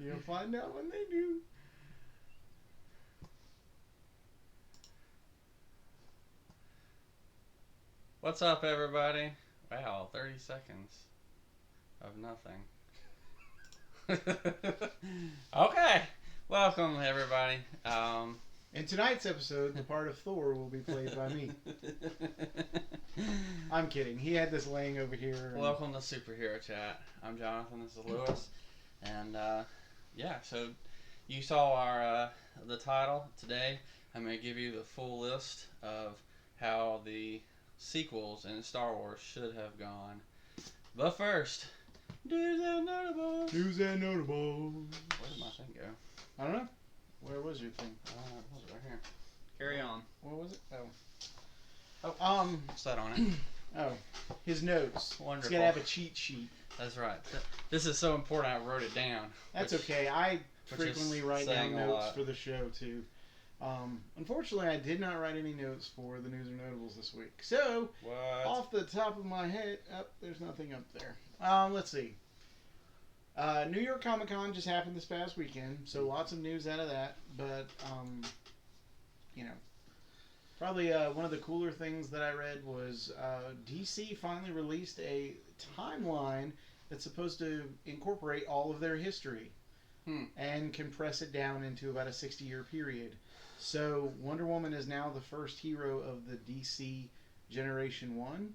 You'll find out when they do. What's up, everybody? Wow, 30 seconds of nothing. Okay, welcome, everybody. In tonight's episode, the part of Thor will be played by me. I'm kidding. He had this laying over here. Welcome to Superhero Chat. I'm Jonathan. This is Lewis, and yeah. So you saw our the title today. I'm going to give you the full list of how the sequels in Star Wars should have gone. But first, news and notables. News and notables. Where did my thing go? I don't know. Where was your thing? It was right here. Carry on. What was it? What's that on it? Oh, his notes. Wonderful. He's got to have a cheat sheet. That's right. This is so important I wrote it down. That's okay. I frequently write down notes for the show, too. Unfortunately, I did not write any notes for the news or notables this week. So, off the top of my head, there's nothing up there. Let's see. New York Comic Con just happened this past weekend, so lots of news out of that. But, probably one of the cooler things that I read was DC finally released a timeline that's supposed to incorporate all of their history and compress it down into about a 60-year period. So Wonder Woman is now the first hero of the DC Generation 1.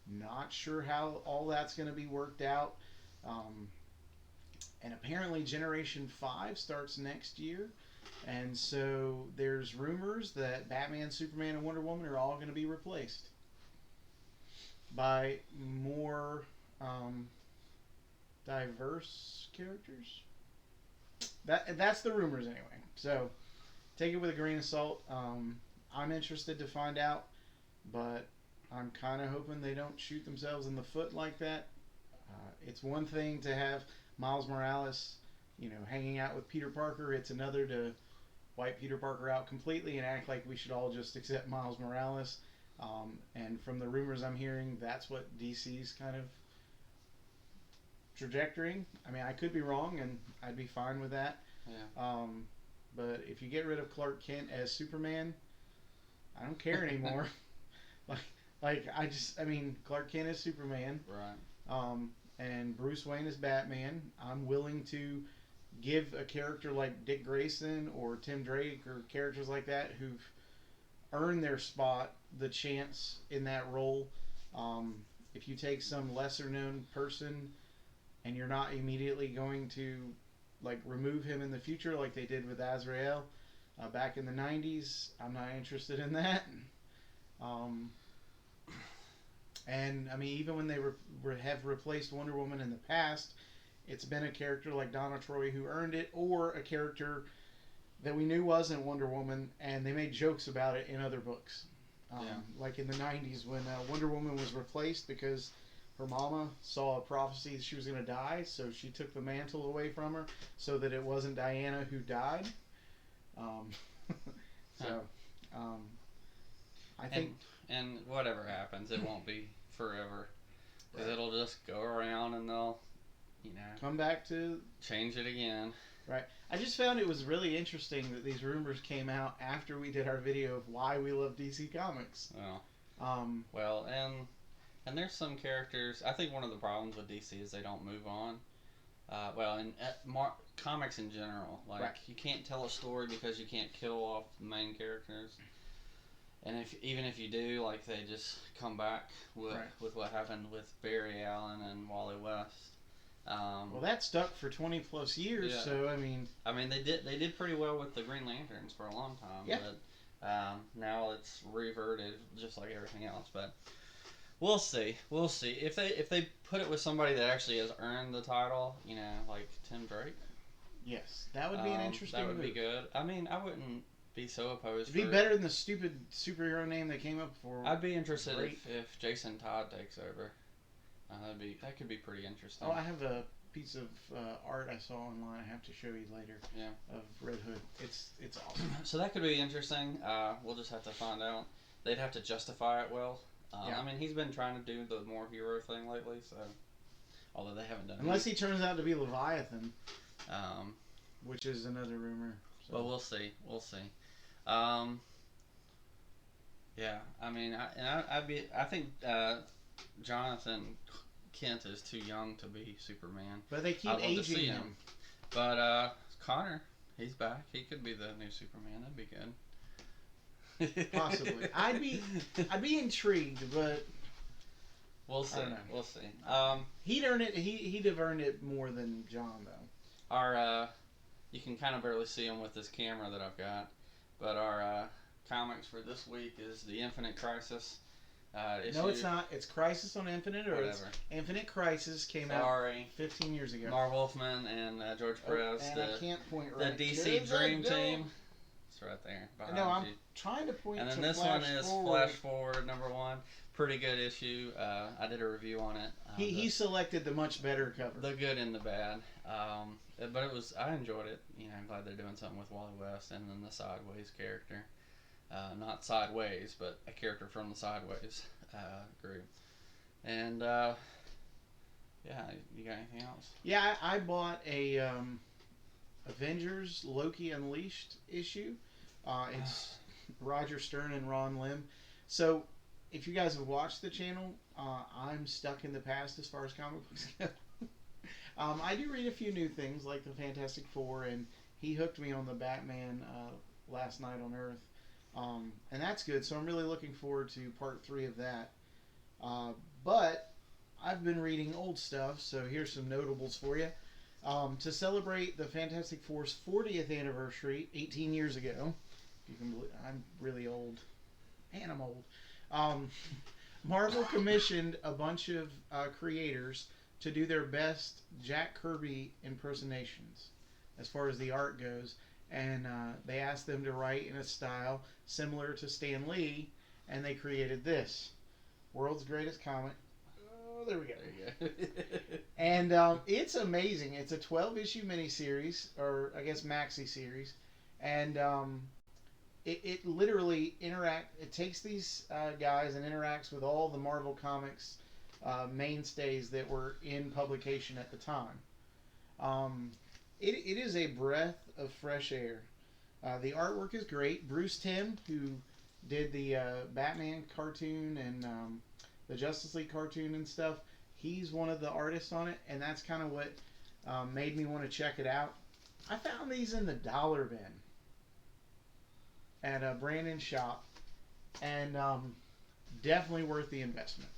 Not sure how all that's going to be worked out. And apparently Generation 5 starts next year. And so there's rumors that Batman, Superman, and Wonder Woman are all going to be replaced by more diverse characters. That's the rumors anyway. So take it with a grain of salt. I'm interested to find out, but I'm kind of hoping they don't shoot themselves in the foot like that. It's one thing to have Miles Morales, hanging out with Peter Parker. It's another to wipe Peter Parker out completely and act like we should all just accept Miles Morales. And from the rumors I'm hearing, that's what DC's kind of trajectory. I mean, I could be wrong, and I'd be fine with that. Yeah. But if you get rid of Clark Kent as Superman, I don't care anymore. Clark Kent is Superman. Right. And Bruce Wayne is Batman. I'm willing to give a character like Dick Grayson or Tim Drake or characters like that who've earned their spot the chance in that role. If you take some lesser known person and you're not immediately going to remove him in the future like they did with Azrael back in the 90s, I'm not interested in that. And I mean, even when they have replaced Wonder Woman in the past, it's been a character like Donna Troy who earned it, or a character that we knew wasn't Wonder Woman, and they made jokes about it in other books. Like in the 90s when Wonder Woman was replaced because her mama saw a prophecy that she was going to die, so she took the mantle away from her so that it wasn't Diana who died. I think... And whatever happens, it won't be forever. Because it'll just go around and they'll, come back to... change it again. Right. I just found it was really interesting that these rumors came out after we did our video of why we love DC Comics. Well, and there's some characters... I think one of the problems with DC is they don't move on. In comics in general. You can't tell a story because you can't kill off the main characters. And even if you do, they just come back with what happened with Barry Allen and Wally West. Well, that stuck for 20 plus years. Yeah. So I mean, they did pretty well with the Green Lanterns for a long time. Yeah. But now it's reverted just like everything else. But we'll see. If they put it with somebody that actually has earned the title, like Tim Drake. Yes, that would be an interesting. That would be good. I mean, I wouldn't be so opposed. It'd be better than the stupid superhero name they came up for. I'd be interested if Jason Todd takes over. That could be pretty interesting. Oh, I have a piece of art I saw online. I have to show you later. Yeah. Of Red Hood. It's awesome. So that could be interesting. We'll just have to find out. They'd have to justify it well. Yeah. I mean, he's been trying to do the more hero thing lately, so although they haven't done. Unless he turns out to be Leviathan. which is another rumor. So. But we'll see. We'll see. Um, yeah, I mean, I think Jonathan Kent is too young to be Superman. But they keep I'd love to aging see him. But Connor, he's back. He could be the new Superman. That'd be good. Possibly. I'd be intrigued, but we'll see. I don't know. We'll see. He'd earn it. He'd have earned it more than John, though. Our you can kind of barely see him with this camera that I've got, but our comics for this week is the Infinite Crisis. No, it's not. It's Crisis on Infinite Earths. Whatever. Infinite Crisis came out 15 years ago. Marv Wolfman and George Perez. And I can't point right. The DC Dream Team. It's right there behind No, I'm you. trying to point. And then to this Flash one is Forward. Flash Forward #1. Pretty good issue. I did a review on it. He selected the much better cover. The good and the bad. But I enjoyed it. You know, I'm glad they're doing something with Wally West and then the Sideways character. Not Sideways, but a character from the Sideways group. And yeah, you got anything else? Yeah, I bought a Avengers Loki Unleashed issue. It's Roger Stern and Ron Lim. So, if you guys have watched the channel, I'm stuck in the past as far as comic books go. I do read a few new things like the Fantastic Four, and he hooked me on the Batman Last Night on Earth. And that's good, so I'm really looking forward to part 3 of that. But I've been reading old stuff, so here's some notables for you. To celebrate the Fantastic Four's 40th anniversary, 18 years ago, if you can believe, I'm really old, and I'm old. Marvel commissioned a bunch of creators to do their best Jack Kirby impersonations as far as the art goes. And they asked them to write in a style similar to Stan Lee, and they created this. World's Greatest Comic. Oh, there we go. There you go. And it's amazing. It's a 12-issue miniseries, or I guess maxi series. And it literally it takes these guys and interacts with all the Marvel Comics mainstays that were in publication at the time. It is a breath of fresh air. The artwork is great. Bruce Timm, who did the Batman cartoon and the Justice League cartoon and stuff, he's one of the artists on it, and that's kind of what made me want to check it out. I found these in the dollar bin at Brandon's shop, and definitely worth the investment.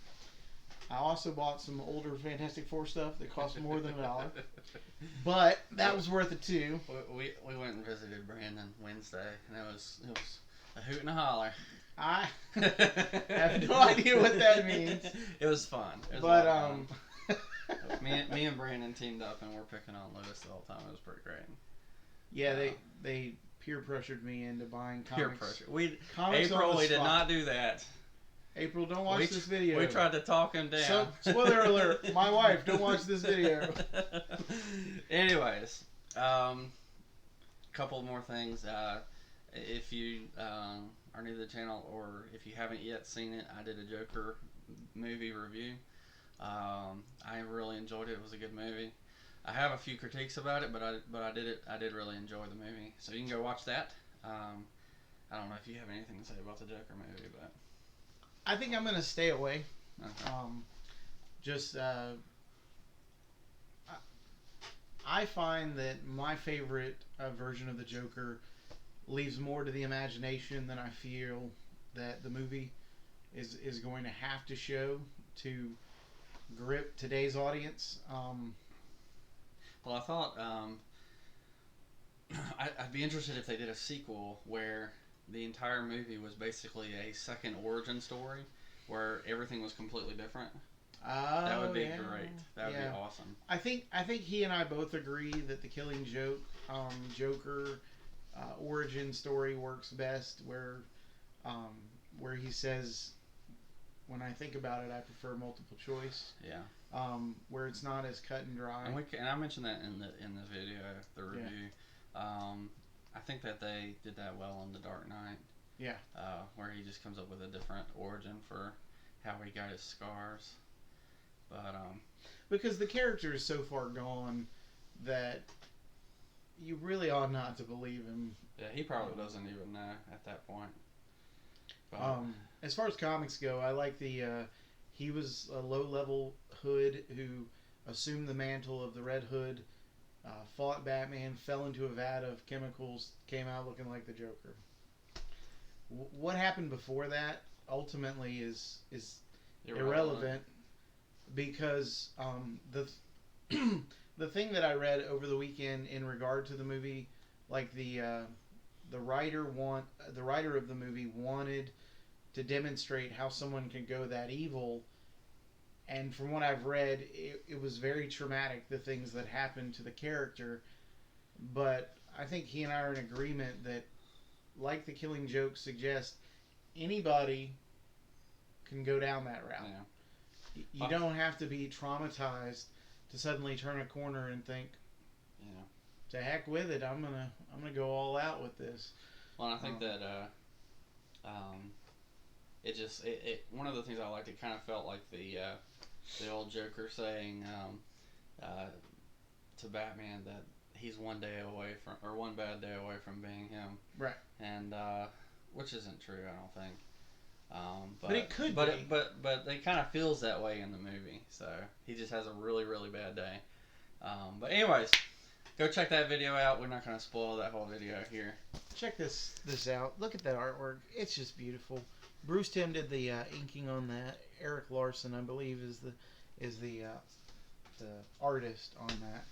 I also bought some older Fantastic Four stuff that cost more than $1, but that was worth it too. We went and visited Brandon Wednesday, and it was a hoot and a holler. I have no idea what that means. It was fun. It was But fun. me and Brandon teamed up, and we're picking on Lewis the whole time. It was pretty great. Yeah, they peer pressured me into buying comics. Peer pressure. Comics on April, the we did spot. not do that. April, don't watch this video. We tried to talk him down. So, spoiler alert, my wife, don't watch this video. Anyways, couple more things. If you are new to the channel, or if you haven't yet seen it, I did a Joker movie review. I really enjoyed it. It was a good movie. I have a few critiques about it, but I did really enjoy the movie. So you can go watch that. I don't know if you have anything to say about the Joker movie, but I think I'm going to stay away. okay. I find that my favorite version of the Joker leaves more to the imagination than I feel that the movie is going to have to show to grip today's audience. Well, I thought I'd be interested if they did a sequel where the entire movie was basically a second origin story where everything was completely different. That would be great. That would be awesome. I think he and I both agree that the Killing Joke Joker origin story works best, where he says, when I think about it, I prefer multiple choice. Yeah. Where it's not as cut and dry. And I mentioned that in the video, the review. Yeah. I think that they did that well in The Dark Knight. Yeah. Where he just comes up with a different origin for how he got his scars. But because the character is so far gone that you really ought not to believe him. Yeah, he probably doesn't even know at that point. But, As far as comics go, I like the. He was a low-level Hood who assumed the mantle of the Red Hood, fought Batman, fell into a vat of chemicals, came out looking like the Joker. What happened before that ultimately is irrelevant because the the thing that I read over the weekend in regard to the movie, like the writer of the movie wanted to demonstrate how someone can go that evil, and from what I've read, it was very traumatic, the things that happened to the character. But I think he and I are in agreement that, like the Killing Joke suggests, anybody can go down that route. Yeah. You don't have to be traumatized to suddenly turn a corner and think, Yeah. to heck with it, I'm gonna go all out with this. Well, I think that it one of the things I liked, it kind of felt like the old Joker saying to Batman that he's one day away from, or one bad day away from being him. Right. And which isn't true, I don't think. But it could but be. But it kind of feels that way in the movie. So he just has a really, really bad day. But anyways, go check that video out. We're not going to spoil that whole video here. Check this out. Look at that artwork. It's just beautiful. Bruce Timm did the inking on that. Eric Larson, I believe, is the artist on that.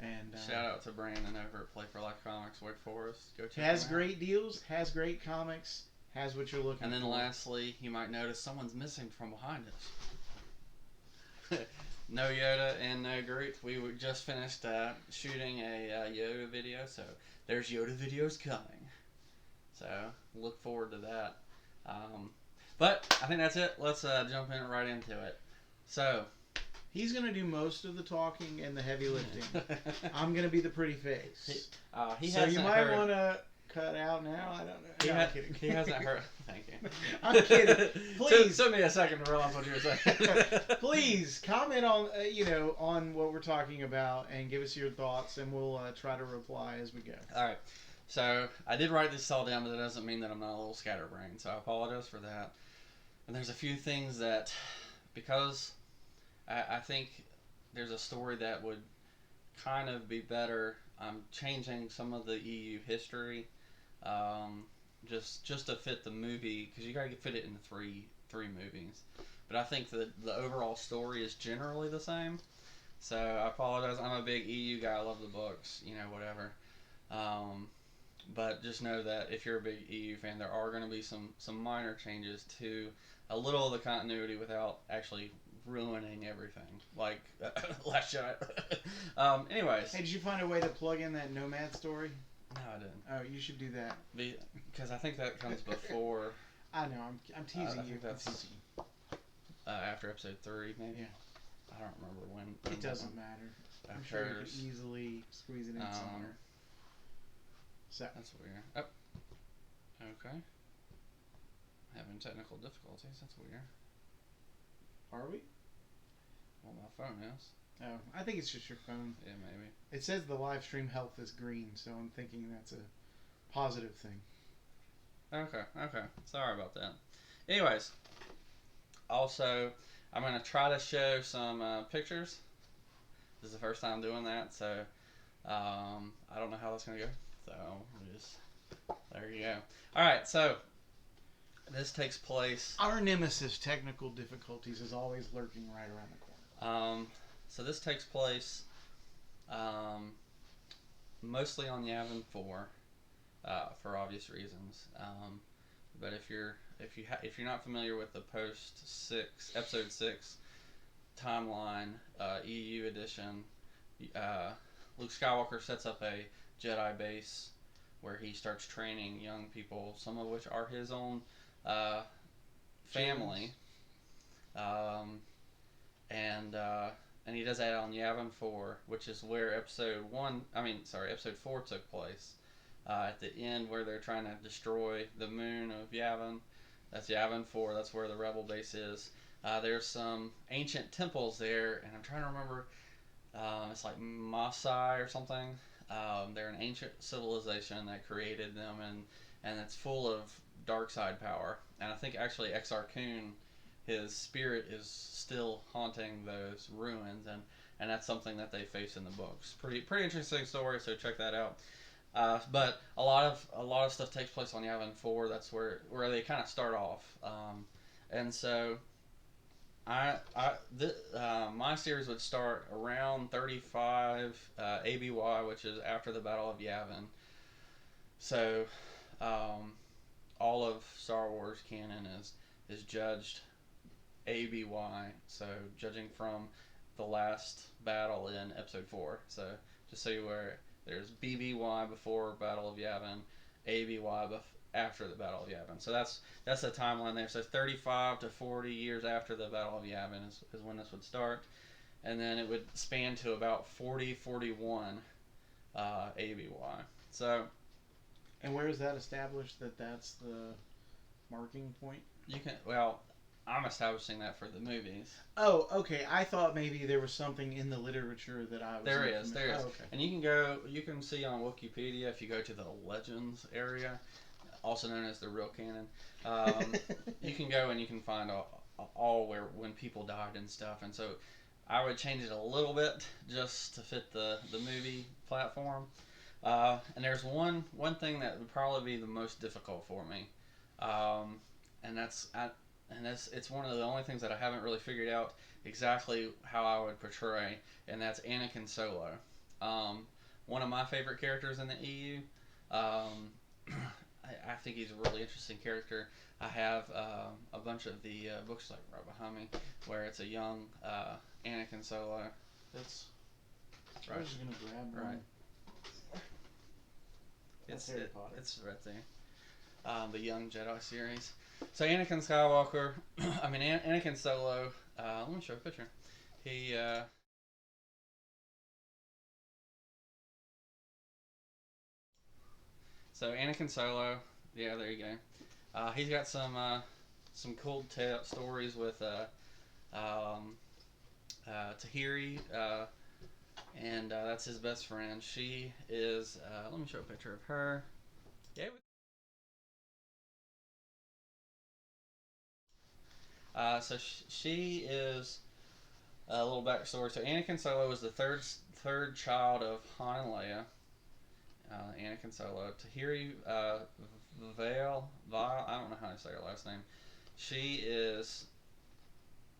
And shout out to Brandon over at Play for Life Comics, Wake Forest. Go check has him out. great deals, has great comics, has what you're looking for. And then lastly, you might notice someone's missing from behind us. No Yoda and no Groot. We just finished shooting a Yoda video, so there's Yoda videos coming. So look forward to that. But I think that's it. Let's jump right into it. So he's gonna do most of the talking and the heavy lifting. I'm gonna be the pretty face. So you might want to cut out now. I don't know. I'm kidding. He hasn't heard. Thank you. I'm kidding. Please. Took me a second to realize what you were saying. Please comment on on what we're talking about and give us your thoughts, and we'll try to reply as we go. All right. So I did write this all down, but that doesn't mean that I'm not a little scatterbrained. So I apologize for that. And there's a few things that, because I think there's a story that would kind of be better. I'm changing some of the EU history, just to fit the movie, because you gotta fit it in three movies. But I think the overall story is generally the same. So I apologize. I'm a big EU guy. I love the books. Whatever. But just know that if you're a big EU fan, there are going to be some minor changes to a little of the continuity without actually ruining everything, like Last Jedi. Anyways. Hey, did you find a way to plug in that Nomad story? No, I didn't. Oh, you should do that. Because I think that comes before. I know. I'm teasing you. That's teasing you. After episode 3, maybe. Yeah. I don't remember when. It doesn't matter. I'm sure you could easily squeeze it in somewhere. So that's weird. Oh. Okay. Having technical difficulties. That's weird. Are we? Well, my phone is. Oh, I think it's just your phone. Yeah, maybe. It says the live stream health is green, so I'm thinking that's a positive thing. Okay. Sorry about that. Anyways, also, I'm going to try to show some pictures. This is the first time doing that, so I don't know how that's going to go. So, there you go. Alright, so this takes place. Our nemesis, technical difficulties, is always lurking right around the corner. So this takes place mostly on Yavin 4, for obvious reasons. But if you're not familiar with the episode 6 timeline, EU edition, Luke Skywalker sets up a Jedi base where he starts training young people, some of which are his own family. And he does that on Yavin 4, which is where episode 4 took place. At the end, where they're trying to destroy the moon of Yavin. That's Yavin 4. That's where the rebel base is. There's some ancient temples there, and I'm trying to remember. It's like Masai or something. They're an ancient civilization that created them, and it's full of dark side power. And I think actually Exar Kun, his spirit is still haunting those ruins, and that's something that they face in the books. Pretty interesting story. So check that out. But a lot of stuff takes place on Yavin 4. That's where they kind of start off. And so my series would start around 35 ABY, which is after the Battle of Yavin. So um, all of Star Wars canon is judged ABY. So judging from the last battle in Episode 4. So just so you aware, there's BBY before Battle of Yavin, ABY after the Battle of Yavin. So that's the timeline there. So 35 to 40 years after the Battle of Yavin is when this would start. And then it would span to about 41 ABY. So And where is that established that that's the marking point? you can, well, I'm establishing that for the movies. Oh, okay. I thought maybe there was something in the literature that I was. There is. Oh, okay. And you can see on Wikipedia if you go to the Legends area, also known as the real canon. You can go and you can find all where when people died and stuff. And so I would change it a little bit just to fit the movie platform. And there's one thing that would probably be the most difficult for me, and it's one of the only things that I haven't really figured out exactly how I would portray, and that's Anakin Solo. One of my favorite characters in the EU. I think he's a really interesting character. I have a bunch of the books like right behind me, where it's a young Anakin Solo. It's I was just gonna grab one. right. That's Harry Potter. It's right there. The Young Jedi series. So Anakin Skywalker, Anakin Solo. Let me show a picture. He. So Anakin Solo, yeah, there you go. He's got some cool stories with Tahiri, and that's his best friend. She is. Let me show a picture of her. Yeah. So she is a little backstory. So Anakin Solo was the third child of Han and Leia. Anakin Solo. Tahiri Vale, I don't know how to say her last name. She is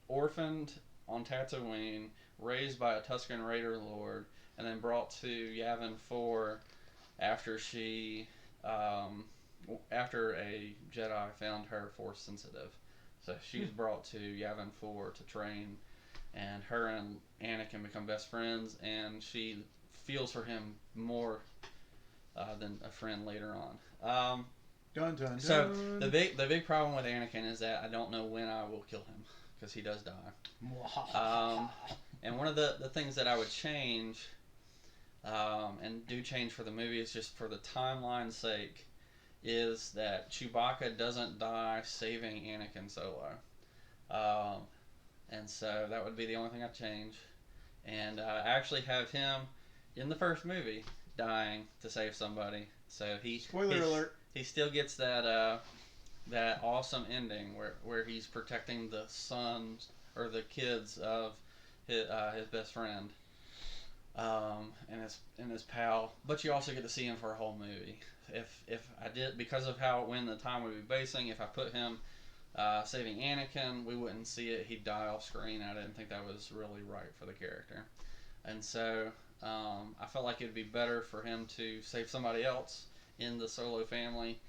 orphaned on Tatooine, raised by a Tusken Raider lord, and then brought to Yavin 4 after after a Jedi found her Force sensitive. So she's brought to Yavin 4 to train, and her and Anakin become best friends, and she feels for him more than a friend later on. Dun, dun, dun. So the big problem with Anakin is that I don't know when I will kill him, because he does die. And one of the things that I would change, and do change for the movie, is just for the timeline's sake, is that Chewbacca doesn't die saving Anakin Solo. And so that would be the only thing I'd change. And I actually have him in the first movie dying to save somebody. So Spoiler alert. He still gets that awesome ending where he's protecting the sons or the kids of his best friend, and his pal. But you also get to see him for a whole movie. If I did, because of when the time would be basing, if I put him saving Anakin, we wouldn't see it. He'd die off screen. I didn't think that was really right for the character, and so I felt like it'd be better for him to save somebody else in the Solo family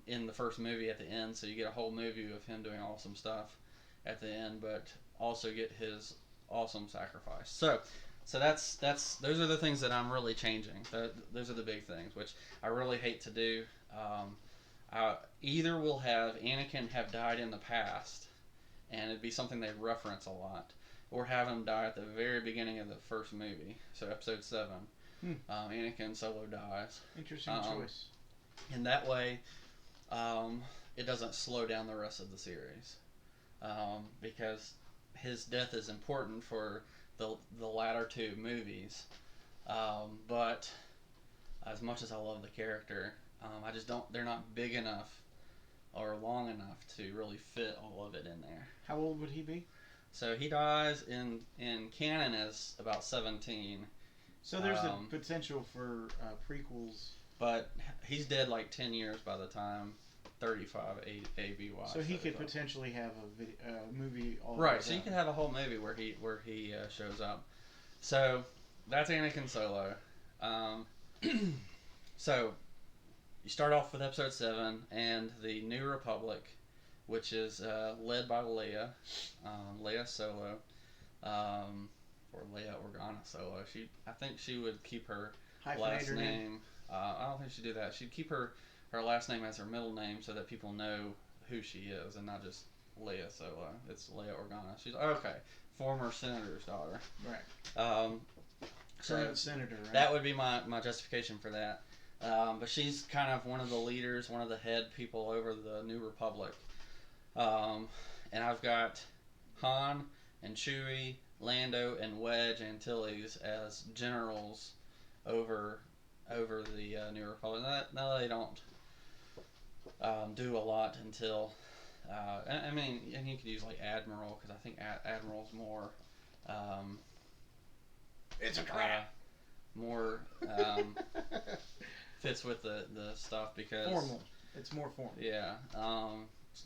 in the first movie at the end, so you get a whole movie of him doing awesome stuff at the end, but also get his awesome sacrifice. So those are the things that I'm really changing. Those are the big things, which I really hate to do. Either we'll have Anakin have died in the past, and it'd be something they reference a lot, or have him die at the very beginning of the first movie. So Episode 7, Anakin Solo dies. Interesting choice. And that way, it doesn't slow down the rest of the series, because his death is important for the latter two movies. But as much as I love the character, I just don't. They're not big enough or long enough to really fit all of it in there. How old would he be? So he dies in canon as about 17. So there's the potential for prequels. But he's dead like 10 years by the time 35 ABY. So he could potentially have a movie all right. So you could have a whole movie where he shows up. So that's Anakin Solo. So you start off with Episode 7 and the New Republic, which is led by Leia, Leia Solo, or Leia Organa Solo. I think she would keep her last name. I don't think she'd do that. She'd keep her last name as her middle name so that people know who she is and not just Leia Solo. It's Leia Organa. She's okay. Former senator's daughter. Right. Current senator. Right? That would be my justification for that. But she's kind of one of the leaders, one of the head people over the New Republic. And I've got Han and Chewie, Lando, and Wedge Antilles as generals over the New Republic. Now they don't do a lot until. I mean, and you could use like Admiral because I think Admiral's more. It's a trap. More fits with the stuff because formal. It's more formal. Yeah,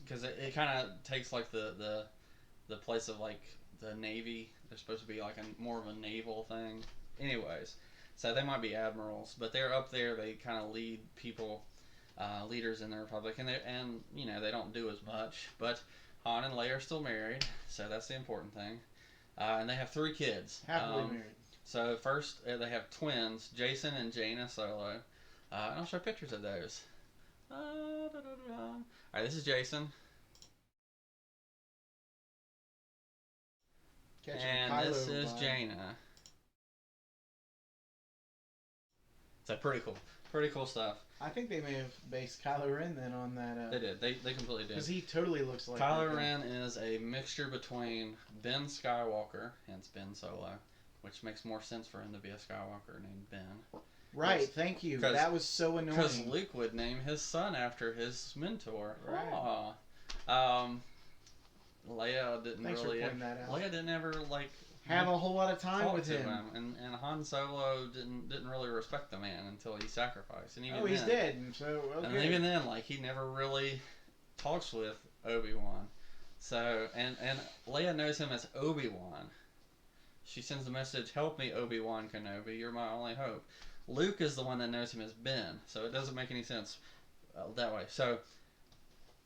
because it kind of takes like the place of like the Navy. They're supposed to be like more of a naval thing. Anyways, so they might be admirals, but they're up there. They kind of lead people, leaders in the Republic, and they don't do as much. But Han and Leia are still married, so that's the important thing. And they have 3 kids. Happily married. So first they have twins, Jason and Jaina Solo. And I'll show pictures of those. Alright, this is Jason. And this is Jaina. So pretty cool. Pretty cool stuff. I think they may have based Kylo Ren then on that. They did. They completely did. Because he totally looks like Kylo Ren is a mixture between Ben Skywalker, hence Ben Solo, which makes more sense for him to be a Skywalker named Ben. Right, thank you. That was so annoying. Because Luke would name his son after his mentor. Right. Leia didn't Thanks really. For pointing that out. Leia didn't ever have a whole lot of time with him. And Han Solo didn't really respect the man until he sacrificed. And even he's dead. So okay. And even then, like he never really talks with Obi-Wan. So and Leia knows him as Obi-Wan. She sends the message, "Help me, Obi-Wan Kenobi. You're my only hope." Luke is the one that knows him as Ben, so it doesn't make any sense that way. So,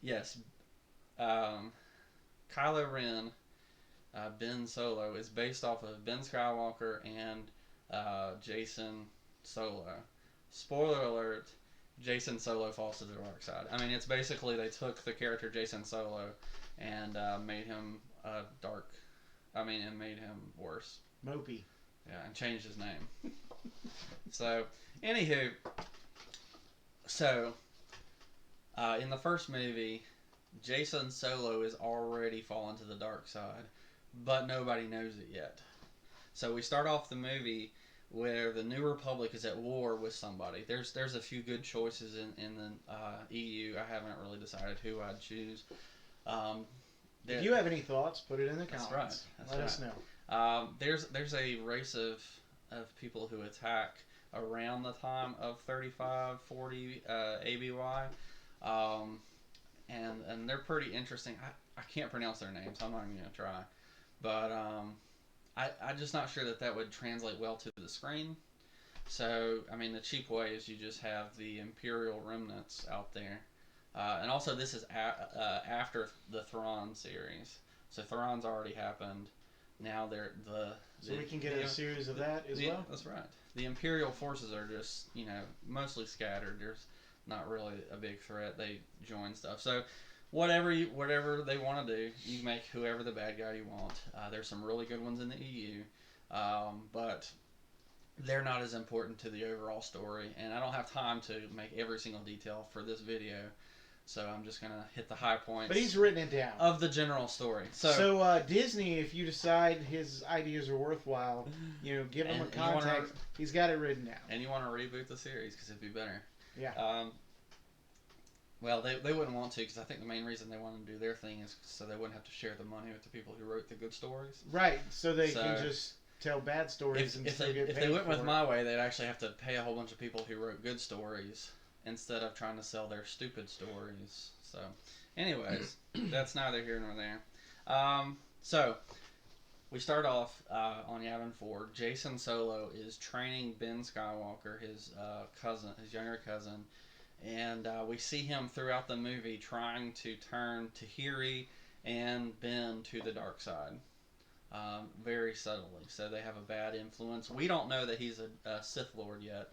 yes, Kylo Ren, Ben Solo, is based off of Ben Skywalker and Jason Solo. Spoiler alert, Jason Solo falls to the dark side. I mean, it's basically they took the character Jason Solo and made him and made him worse. Mopey. Yeah, and changed his name. So, anywho, in the first movie, Jason Solo is already fallen to the dark side, but nobody knows it yet. So we start off the movie where the New Republic is at war with somebody. There's a few good choices in the EU. I haven't really decided who I'd choose. If you have any thoughts, put it in the comments. That's right. Let us know. There's a race of people who attack around the time of 35, 40 ABY, and they're pretty interesting. I can't pronounce their names, so I'm not even going to try. But I'm just not sure that would translate well to the screen. So, I mean, the cheap way is you just have the Imperial remnants out there. And also, this is after the Thrawn series. So, Thrawn's already happened. Now so we can get a series of that as well? That's right. The Imperial forces are just, mostly scattered. There's not really a big threat. They join stuff. So, whatever they want to do, you make whoever the bad guy you want. There's some really good ones in the EU, but they're not as important to the overall story. And I don't have time to make every single detail for this video. So I'm just gonna hit the high points. But he's written it down of the general story. So Disney, if you decide his ideas are worthwhile, give him a contact. He's got it written down. And you want to reboot the series because it'd be better. Yeah. Well, they wouldn't want to, because I think the main reason they want to do their thing is so they wouldn't have to share the money with the people who wrote the good stories. Right. So they can just tell bad stories and still get paid. If they went with my way, they'd actually have to pay a whole bunch of people who wrote good stories instead of trying to sell their stupid stories. So, anyways, that's neither here nor there. So we start off on Yavin 4. Jason Solo is training Ben Skywalker, his younger cousin, and we see him throughout the movie trying to turn Tahiri and Ben to the dark side, very subtly. So they have a bad influence. We don't know that he's a Sith Lord yet.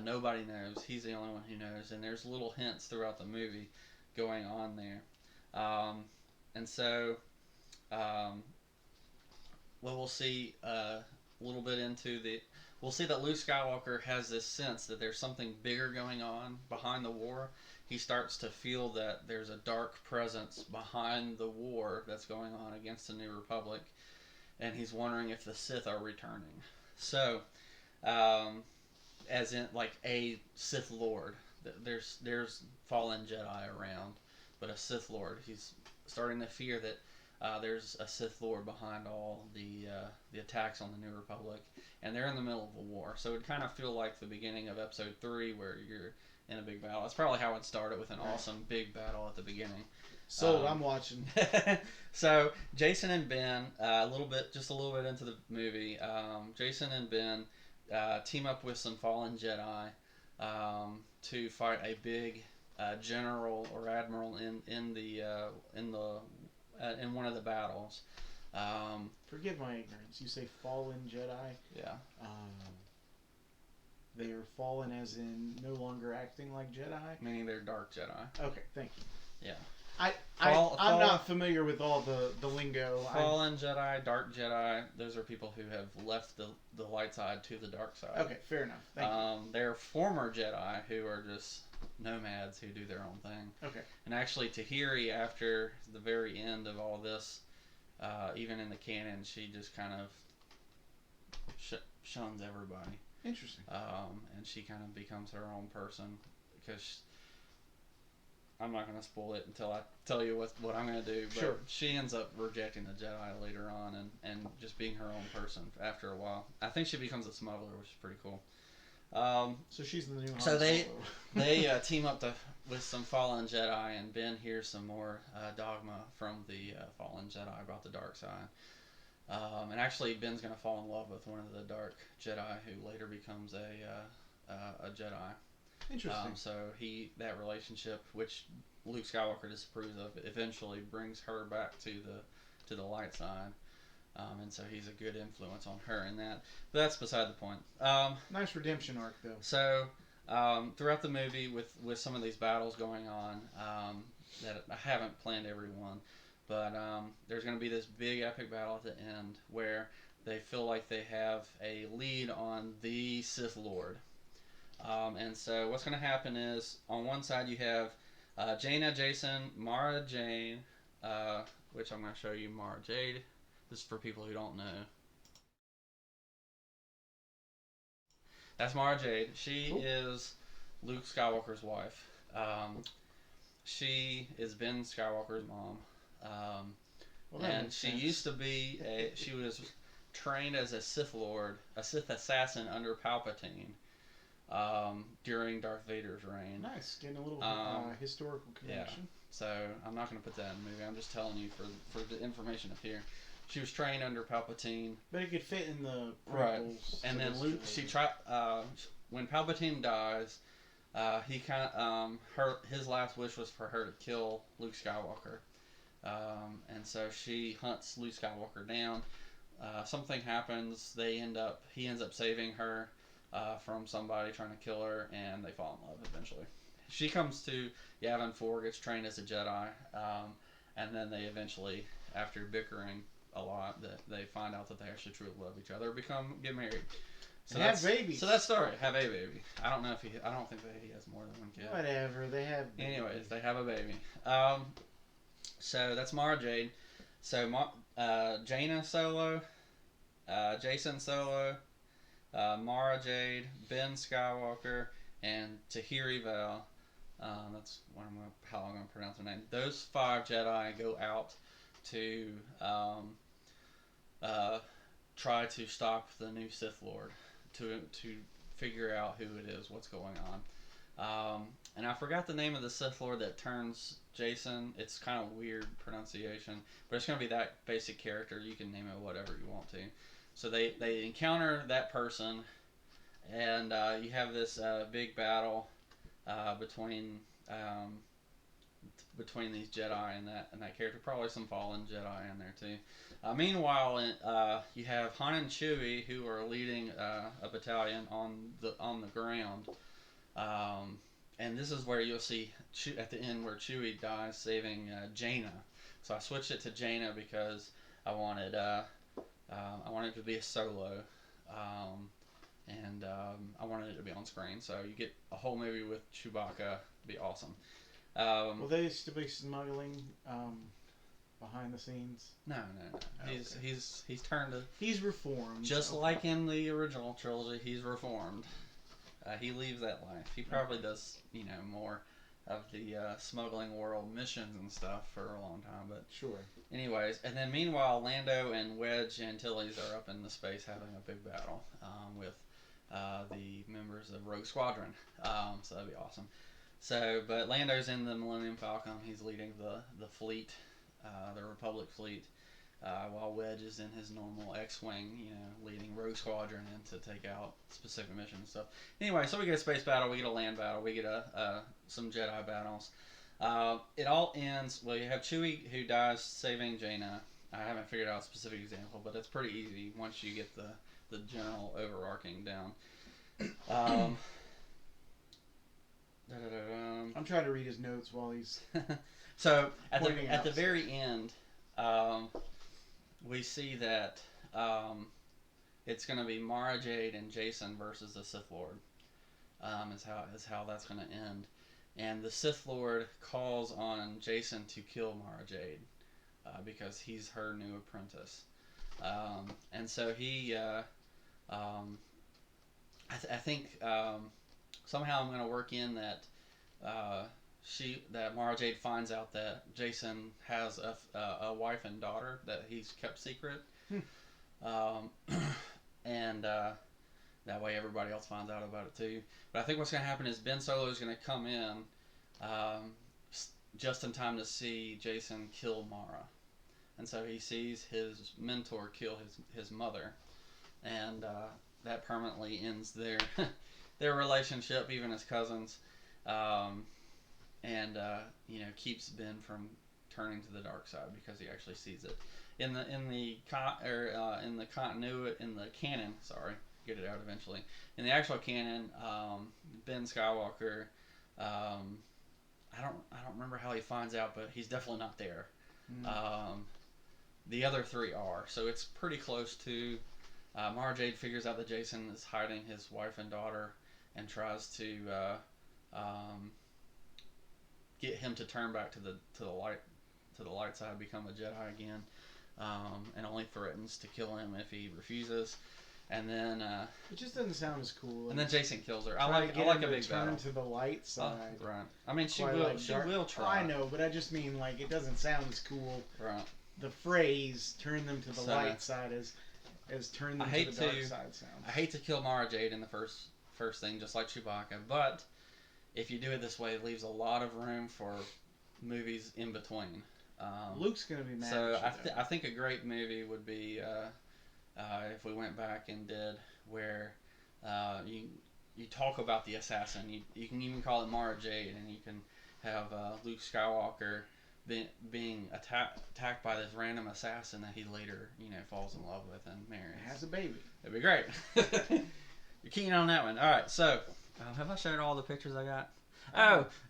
Nobody knows. He's the only one who knows, and there's little hints throughout the movie going on there. And so we'll see a little bit into we'll see that Luke Skywalker has this sense that there's something bigger going on behind the war. He starts to feel that there's a dark presence behind the war that's going on against the New Republic, and he's wondering if the Sith are returning. So, as in like a Sith Lord, there's fallen Jedi around, but a Sith Lord. He's starting to fear that there's a Sith Lord behind all the attacks on the New Republic, and they're in the middle of a war. So it'd kind of feel like the beginning of Episode 3, where you're in a big battle. That's probably how it started, with an awesome big battle at the beginning. So I'm watching. So Jason and Ben, just a little bit into the movie, Jason and Ben team up with some fallen Jedi to fight a big general or admiral in one of the battles. Forgive my ignorance. You say fallen Jedi. Yeah. They are fallen as in no longer acting like Jedi? Meaning they're dark Jedi. Okay, thank you. Yeah. I'm not familiar with all the lingo. Fallen Jedi, dark Jedi, those are people who have left the light side to the dark side. Okay, fair enough. Thank you. They're former Jedi who are just nomads who do their own thing. Okay. And actually, Tahiri, after the very end of all this, even in the canon, she just kind of shuns everybody. Interesting. And she kind of becomes her own person, because I'm not going to spoil it until I tell you what I'm going to do. But sure. She ends up rejecting the Jedi later on and just being her own person after a while. I think she becomes a smuggler, which is pretty cool. So she's the new Han So they Solo. team up with some fallen Jedi, and Ben hears some more dogma from the fallen Jedi about the dark side. And actually, Ben's going to fall in love with one of the dark Jedi who later becomes a Jedi. Interesting. So that relationship, which Luke Skywalker disapproves of, eventually brings her back to the light side. And so he's a good influence on her in that. But that's beside the point. Nice redemption arc, though. So throughout the movie, with some of these battles going on, that I haven't planned every one, but there's going to be this big epic battle at the end where they feel like they have a lead on the Sith Lord. And so what's going to happen is, on one side you have Jaina Jason, Mara Jade, which I'm going to show you Mara Jade. This is for people who don't know. That's Mara Jade. She is Luke Skywalker's wife. She is Ben Skywalker's mom. And she used to be she was trained as a Sith Lord, a Sith assassin under Palpatine during Darth Vader's reign. Nice, getting a little historical connection. Yeah. So I'm not going to put that in the movie. I'm just telling you for the information up here. She was trained under Palpatine, but it could fit in the right. And then Luke, she tried when Palpatine dies. He kind of his last wish was for her to kill Luke Skywalker, and so she hunts Luke Skywalker down. Something happens. He ends up saving her from somebody trying to kill her, and they fall in love eventually. She comes to Yavin 4, gets trained as a Jedi, and then they eventually, after bickering a lot, that they find out that they actually truly love each other, get married. So have babies. So that story, have a baby. I don't know if I don't think that he has more than one kid. Whatever, they have babies. Anyways, they have a baby. So that's Mara Jade. So Jaina Solo, Jason Solo, Mara Jade, Ben Skywalker, and Tahiri Val. That's how I'm going to pronounce their name. Those 5 Jedi go out to try to stop the new Sith Lord, to figure out who it is, what's going on. And I forgot the name of the Sith Lord that turns Jason. It's kind of weird pronunciation, but it's going to be that basic character. You can name it whatever you want to. So they encounter that person, and you have this big battle between these Jedi and that character. Probably some fallen Jedi in there too. Meanwhile, you have Han and Chewie, who are leading a battalion on the ground. And this is where you'll see at the end where Chewie dies, saving Jaina. So I switched it to Jaina because I wanted it to be a solo, and I wanted it to be on screen. So you get a whole movie with Chewbacca. It'd be awesome. Will they still be smuggling behind the scenes? No. Okay. He's turned to. He's reformed. Just like in the original trilogy, he's reformed. He leaves that life. He probably does, more of the smuggling world missions and stuff for a long time. But sure. Anyways, and then meanwhile, Lando and Wedge Antilles are up in the space having a big battle with the members of Rogue Squadron. So that'd be awesome. So, but Lando's in the Millennium Falcon. He's leading the fleet, the Republic fleet. While Wedge is in his normal X-Wing, leading Rogue Squadron in to take out specific missions and stuff. Anyway, so we get a space battle, we get a land battle, we get some Jedi battles. It all ends, well, you have Chewie who dies saving Jaina. I haven't figured out a specific example, but it's pretty easy once you get the general overarching down. I'm trying to read his notes while he's so at the very end, we see that it's going to be Mara Jade and Jason versus the Sith Lord. Is how that's going to end, and the Sith Lord calls on Jason to kill Mara Jade because he's her new apprentice, and so he. I think somehow I'm going to work in that that Mara Jade finds out that Jason has a wife and daughter that he's kept secret, and that way everybody else finds out about it too. But I think what's going to happen is Ben Solo is going to come in just in time to see Jason kill Mara, and so he sees his mentor kill his mother, and that permanently ends their relationship, even as cousins, and keeps Ben from turning to the dark side because he actually sees it in the canon. Sorry, get it out eventually. In the actual canon, Ben Skywalker, I don't remember how he finds out, but he's definitely not there. The other 3 are, so it's pretty close to. Mara Jade figures out that Jason is hiding his wife and daughter, and tries to get him to turn back to the light side, become a Jedi again, and only threatens to kill him if he refuses. And then it just doesn't sound as cool. And then Jason kills her. I like a big battle. Turn to the light side. Right. I mean, she will try. I know, but I just mean it doesn't sound as cool. Right. The phrase "turn them to the light side" as turn them to the dark side sounds. I hate to kill Mara Jade in the first thing, just like Chewbacca, but if you do it this way, it leaves a lot of room for movies in between. Luke's gonna be mad. So I think a great movie would be if we went back and did where you talk about the assassin. You can even call it Mara Jade, and you can have Luke Skywalker being attacked by this random assassin that he later falls in love with and marries. Has a baby. It'd be great. You're keen on that one. All right, so have I showed all the pictures I got?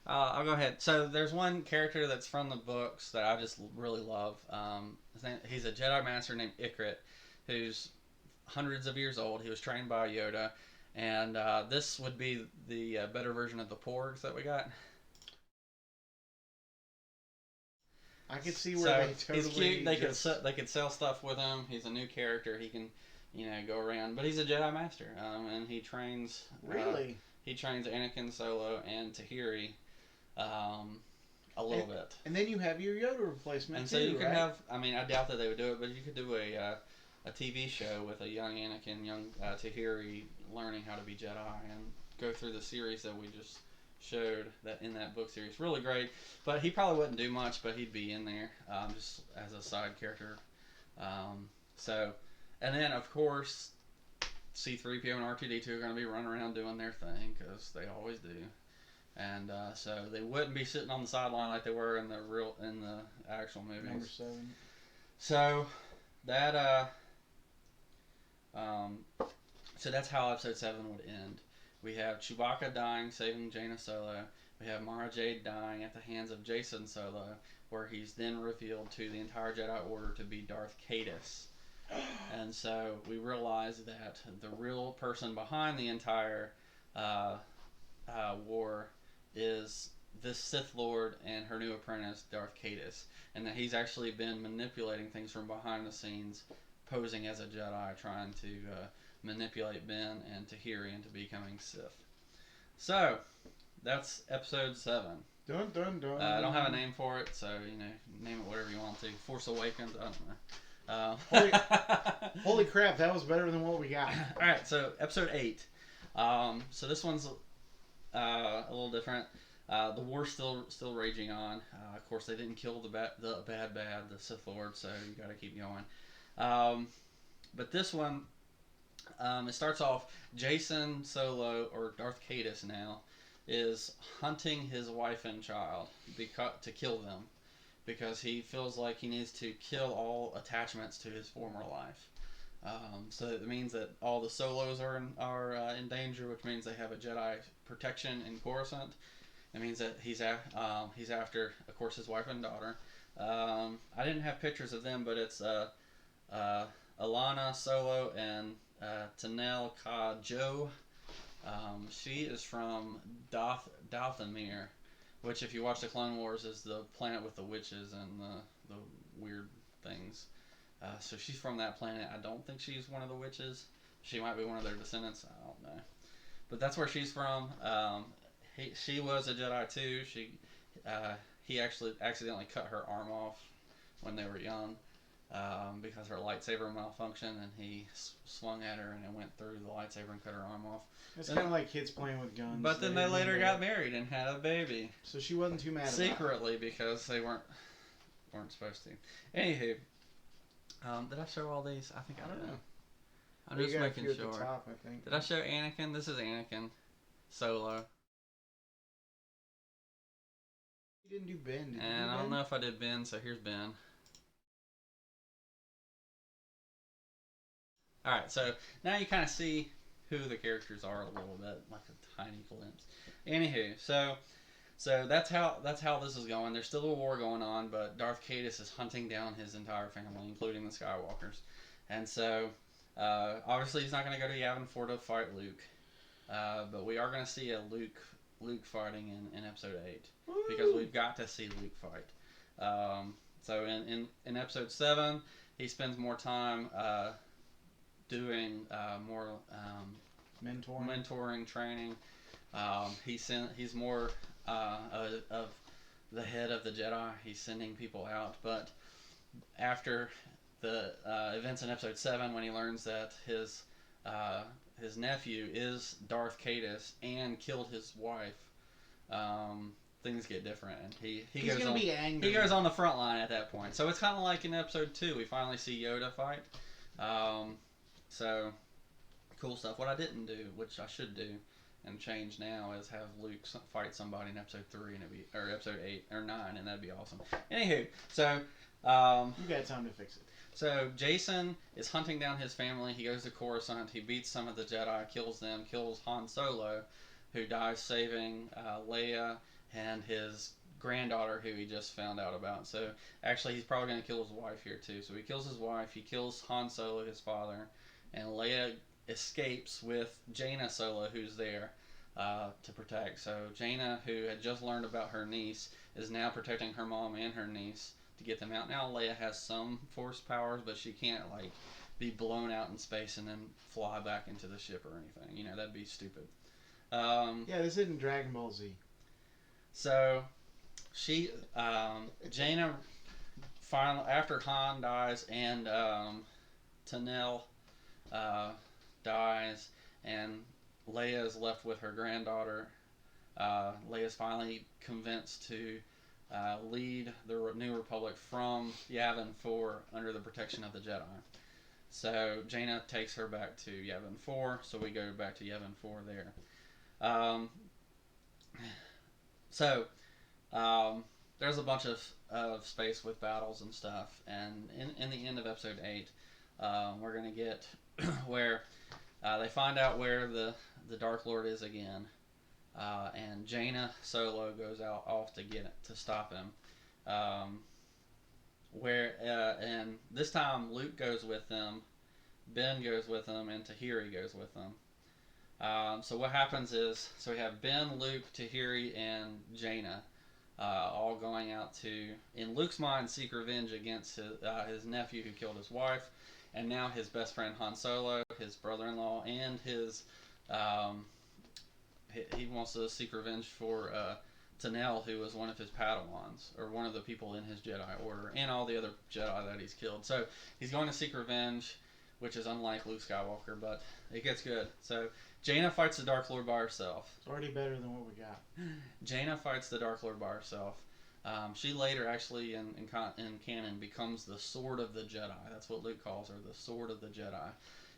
I'll go ahead. So there's one character that's from the books that I just really love. He's a Jedi Master named Ikrit, who's hundreds of years old. He was trained by Yoda, and this would be the better version of the Porgs that we got. I could see where So they totally. he's cute. Just... They could sell stuff with him. He's a new character. He can, go around. But he's a Jedi Master, and he trains. Really. He trains Anakin Solo and Tahiri, a little bit. And then you have your Yoda replacement. And too, so you can right? have. I mean, I doubt that they would do it, but you could do a TV show with a young Anakin, young Tahiri learning how to be Jedi, and go through the series that we just showed that in that book series. Really great. But he probably wouldn't do much, but he'd be in there just as a side character. And then of course C-3PO and R2-D2 are going to be running around doing their thing because they always do. And so they wouldn't be sitting on the sideline like they were in the actual movies. Number 7. So that so that's how episode 7 would end. We have Chewbacca dying, saving Jaina Solo. We have Mara Jade dying at the hands of Jacen Solo, where he's then revealed to the entire Jedi Order to be Darth Caedus. And so we realize that the real person behind the entire war is this Sith Lord and her new apprentice, Darth Caedus. And that he's actually been manipulating things from behind the scenes, posing as a Jedi, trying to manipulate Ben and Tahiri into becoming Sith. So, that's episode 7. Dun dun dun. I don't have a name for it, so name it whatever you want to. Force Awakens, I don't know. Holy crap, that was better than what we got. Alright, so episode 8. So this one's a little different. The war's still raging on. Of course, they didn't kill the Sith Lord, so you gotta keep going. But this one, it starts off, Jacen Solo, or Darth Caedus now, is hunting his wife and child to kill them because he feels like he needs to kill all attachments to his former life. So it means that all the Solos are in danger, which means they have a Jedi protection in Coruscant. It means that he's after, of course, his wife and daughter. I didn't have pictures of them, but it's Alana Solo and Tanel Ka Jo. She is from Dathomir, which, if you watch the Clone Wars, is the planet with the witches and the weird things. So she's from that planet. I don't think she's one of the witches. She might be one of their descendants. I don't know. But that's where she's from. She was a Jedi too. He actually accidentally cut her arm off when they were young. Because her lightsaber malfunctioned, and he swung at her and it went through the lightsaber and cut her arm off. It's kind of like kids playing with guns. But then they later got married and had a baby. So she wasn't too mad secretly about it. Because they weren't supposed to. Anywho, did I show all these? I think I don't know. I'm just making sure. At the top, I think. Did I show Anakin? This is Anakin Solo. You didn't do Ben, did you? And I don't know if I did Ben, so here's Ben. Alright, so now you kind of see who the characters are a little bit, like a tiny glimpse. Anywho, so that's how this is going. There's still a war going on, but Darth Caedus is hunting down his entire family, including the Skywalkers. And so, obviously he's not going to go to Yavin 4 to fight Luke. But we are going to see a Luke fighting in episode 8. Woo! Because we've got to see Luke fight. So in episode 7, he spends more time doing more mentoring, training. He's more of the head of the Jedi. He's sending people out. But after the events in episode 7, when he learns that his nephew is Darth Caedus and killed his wife, things get different, and he's gonna be angry. He goes on the front line at that point. So it's kind of like in episode 2, we finally see Yoda fight. So cool stuff. What I didn't do, which I should do and change now, is have Luke fight somebody in episode 3 or episode 8 or 9, and that'd be awesome. Anywho, so you got time to fix it. So Jacen is hunting down his family. He goes to Coruscant. He beats some of the Jedi, kills them, kills Han Solo, who dies saving Leia and his granddaughter, who he just found out about. So actually, he's probably going to kill his wife here too. So he kills his wife. He kills Han Solo, his father, and Leia escapes with Jaina Solo, who's there to protect. So Jaina, who had just learned about her niece, is now protecting her mom and her niece to get them out. Now Leia has some force powers, but she can't like be blown out in space and then fly back into the ship or anything. You know, that'd be stupid. Yeah, this isn't Dragon Ball Z. So she, Jaina, finally after Han dies and Tanel dies, and Leia is left with her granddaughter. Leia's finally convinced to lead the New Republic from Yavin 4 under the protection of the Jedi. So Jaina takes her back to Yavin 4, so we go back to Yavin 4 there. Um, so there's a bunch of space with battles and stuff, and in the end of episode 8, we're going to get where they find out where the Dark Lord is again, and Jaina Solo goes out off to get it, to stop him. And this time Luke goes with them, Ben goes with them, and Tahiri goes with them. So what happens is, so we have Ben, Luke, Tahiri, and Jaina all going out to, in Luke's mind, seek revenge against his nephew who killed his wife, and now his best friend Han Solo, his brother-in-law, and his he wants to seek revenge for Tanel, who was one of his Padawans, or one of the people in his Jedi Order, and all the other Jedi that he's killed. So he's going to seek revenge, which is unlike Luke Skywalker, but it gets good. So Jaina fights the Dark Lord by herself. It's already better than what we got. Jaina fights the Dark Lord by herself. She later, actually, in canon, becomes the Sword of the Jedi. That's what Luke calls her, the Sword of the Jedi.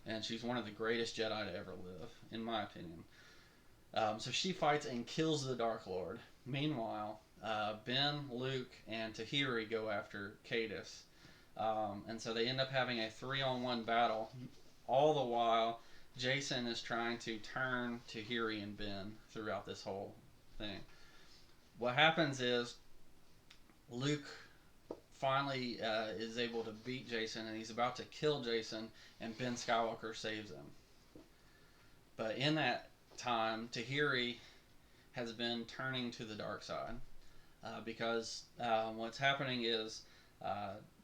And she's one of the greatest Jedi to ever live, in my opinion. So she fights and kills the Dark Lord. Meanwhile, Ben, Luke, and Tahiri go after Caedus. And so they end up having a 3-on-1 battle. All the while, Jason is trying to turn Tahiri and Ben throughout this whole thing. What happens is Luke finally is able to beat Jason, and he's about to kill Jason, and Ben Skywalker saves him. But in that time, Tahiri has been turning to the dark side because what's happening is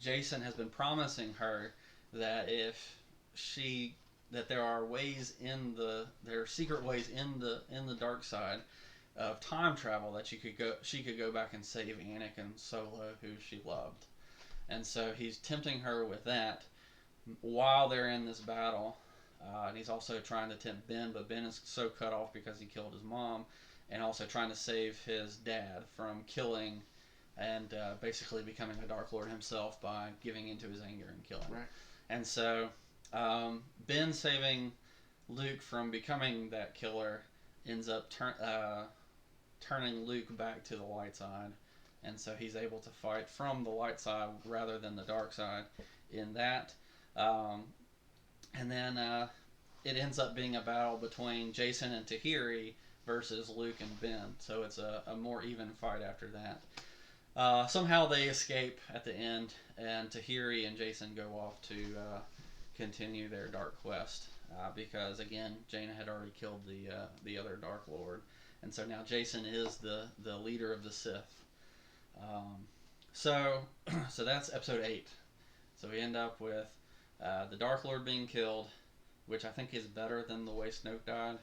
Jason has been promising her that there are ways there are secret ways in the dark side of time travel that she could go back and save Anakin Solo, who she loved. And so he's tempting her with that while they're in this battle. And he's also trying to tempt Ben, but Ben is so cut off because he killed his mom, and also trying to save his dad from killing and basically becoming a Dark Lord himself by giving into his anger and killing. Right. And so Ben saving Luke from becoming that killer ends up turning Luke back to the light side, and so he's able to fight from the light side rather than the dark side in that. And then it ends up being a battle between Jason and Tahiri versus Luke and Ben, so it's a more even fight after that. Somehow they escape at the end, and Tahiri and Jason go off to continue their dark quest because, again, Jaina had already killed the other Dark Lord, and so now Jason is the leader of the Sith. So that's episode 8. So we end up with the Dark Lord being killed, which I think is better than the way Snoke died.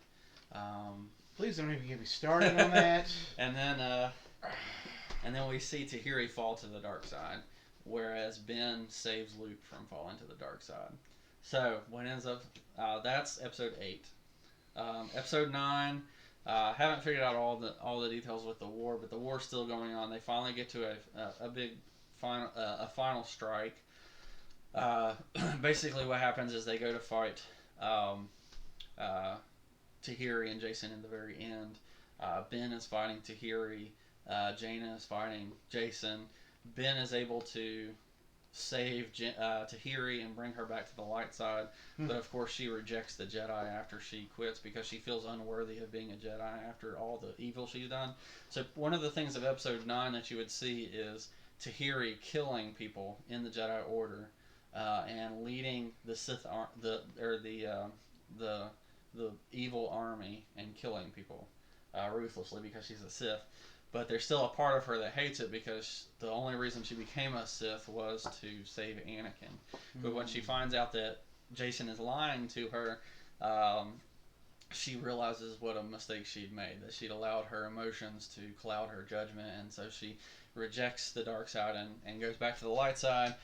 Please don't even get me started on that. And then we see Tahiri fall to the dark side, whereas Ben saves Luke from falling to the dark side. So what ends up that's episode 8. Episode 9. Haven't figured out all the details with the war, but the war's still going on. They finally get to a big final strike. Basically, what happens is they go to fight Tahiri and Jason in the very end. Ben is fighting Tahiri. Jaina is fighting Jason. Ben is able to save Tahiri and bring her back to the light side, but of course she rejects the Jedi after she quits because she feels unworthy of being a Jedi after all the evil she's done. So one of the things of episode 9 that you would see is Tahiri killing people in the Jedi Order and leading the Sith the the evil army and killing people ruthlessly because she's a Sith. But there's still a part of her that hates it because the only reason she became a Sith was to save Anakin. But when she finds out that Jason is lying to her, um, she realizes what a mistake she'd made, that she'd allowed her emotions to cloud her judgment, and so she rejects the dark side and goes back to the light side,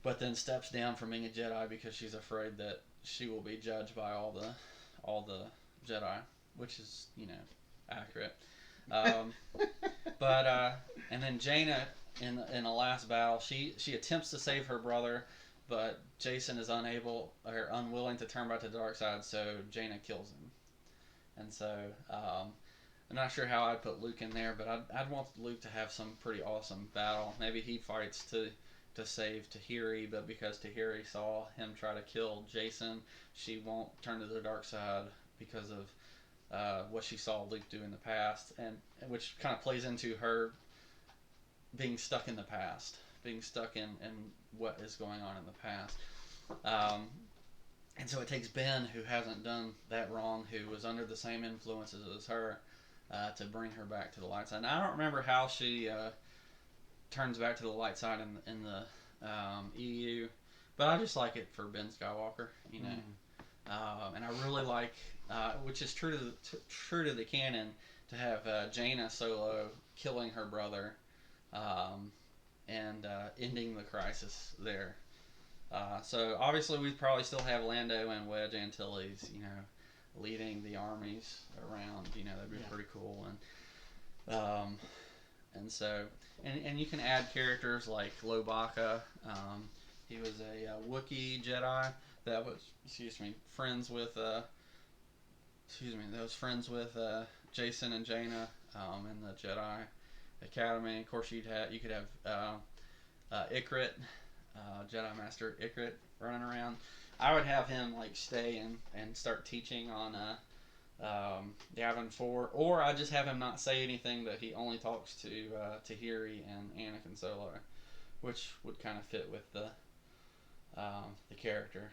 but then steps down from being a Jedi because she's afraid that she will be judged by all the Jedi, which is, accurate. Um, but and then Jaina in the last battle, she attempts to save her brother, but Jason is unable or unwilling to turn back to the dark side, so Jaina kills him. And so I'm not sure how I'd put Luke in there, but I'd want Luke to have some pretty awesome battle. Maybe he fights to save Tahiri, but because Tahiri saw him try to kill Jason, she won't turn to the dark side because of what she saw Luke do in the past, and which kind of plays into her being stuck in the past, being stuck in what is going on in the past. Um, and so it takes Ben, who hasn't done that wrong, who was under the same influences as her, to bring her back to the light side. Now, I don't remember how she turns back to the light side in the EU, but I just like it for Ben Skywalker, and I really like, which is true to the canon, to have Jaina Solo killing her brother, and ending the crisis there. So obviously we probably still have Lando and Wedge Antilles, leading the armies around. That'd be pretty cool. And so and you can add characters like Lobaka. He was a Wookiee Jedi that was friends with Jason and Jaina in the Jedi Academy. Of course, you could have Ikrit, Jedi Master Ikrit, running around. I would have him stay and start teaching on Yavin 4, or I just have him not say anything, that he only talks to Tahiri and Anakin Solo, which would kind of fit with the character.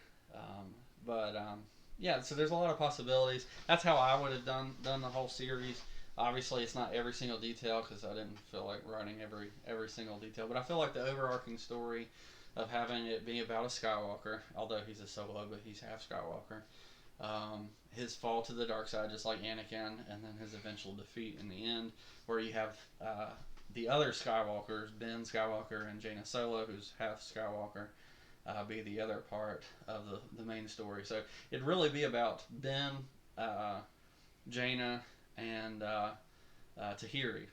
Yeah, so there's a lot of possibilities. That's how I would have done the whole series. Obviously, it's not every single detail because I didn't feel like writing every single detail, but I feel like the overarching story of having it be about a Skywalker, although he's a Solo, but he's half Skywalker. His fall to the dark side, just like Anakin, and then his eventual defeat in the end, where you have the other Skywalkers, Ben Skywalker and Jaina Solo, who's half Skywalker, be the other part of the main story. So it'd really be about Ben, Jaina, and Tahiri,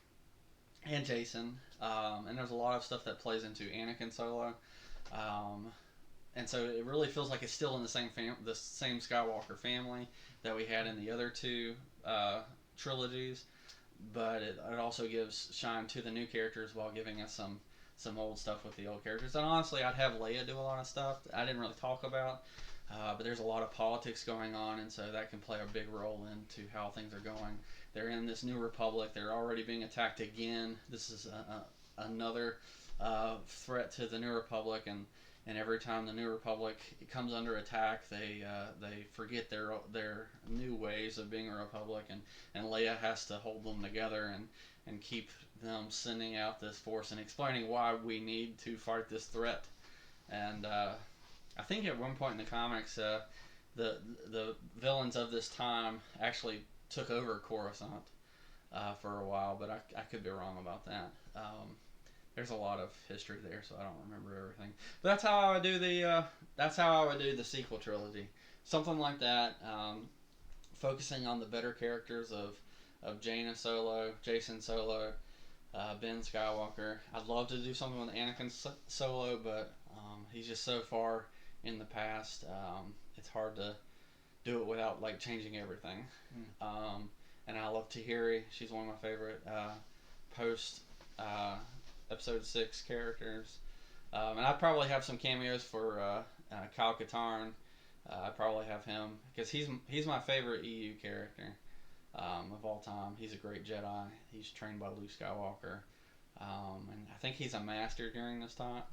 and Jason. And there's a lot of stuff that plays into Anakin Solo. And so it really feels like it's still in the same Skywalker family that we had in the other two trilogies, but it also gives shine to the new characters while giving us some old stuff with the old characters. And honestly, I'd have Leia do a lot of stuff that I didn't really talk about, but there's a lot of politics going on, and so that can play a big role into how things are going. They're in this new republic. They're already being attacked again. This is another threat to the New Republic, and every time the New Republic comes under attack, they forget their new ways of being a republic, and Leia has to hold them together and keep them sending out this force and explaining why we need to fight this threat. And I think at one point in the comics, the villains of this time actually took over Coruscant for a while, but I could be wrong about that. There's a lot of history there, so I don't remember everything. But that's how I would do the sequel trilogy, something like that, focusing on the better characters of Jaina Solo, Jason Solo, Ben Skywalker. I'd love to do something with Anakin Solo, but he's just so far in the past. It's hard to do it without changing everything. And I love Tahiri. She's one of my favorite post Episode 6 characters. And I'd probably have some cameos for Kyle Katarn. I'd probably have him because he's my favorite EU character of all time. He's a great Jedi. He's trained by Luke Skywalker. And I think he's a master during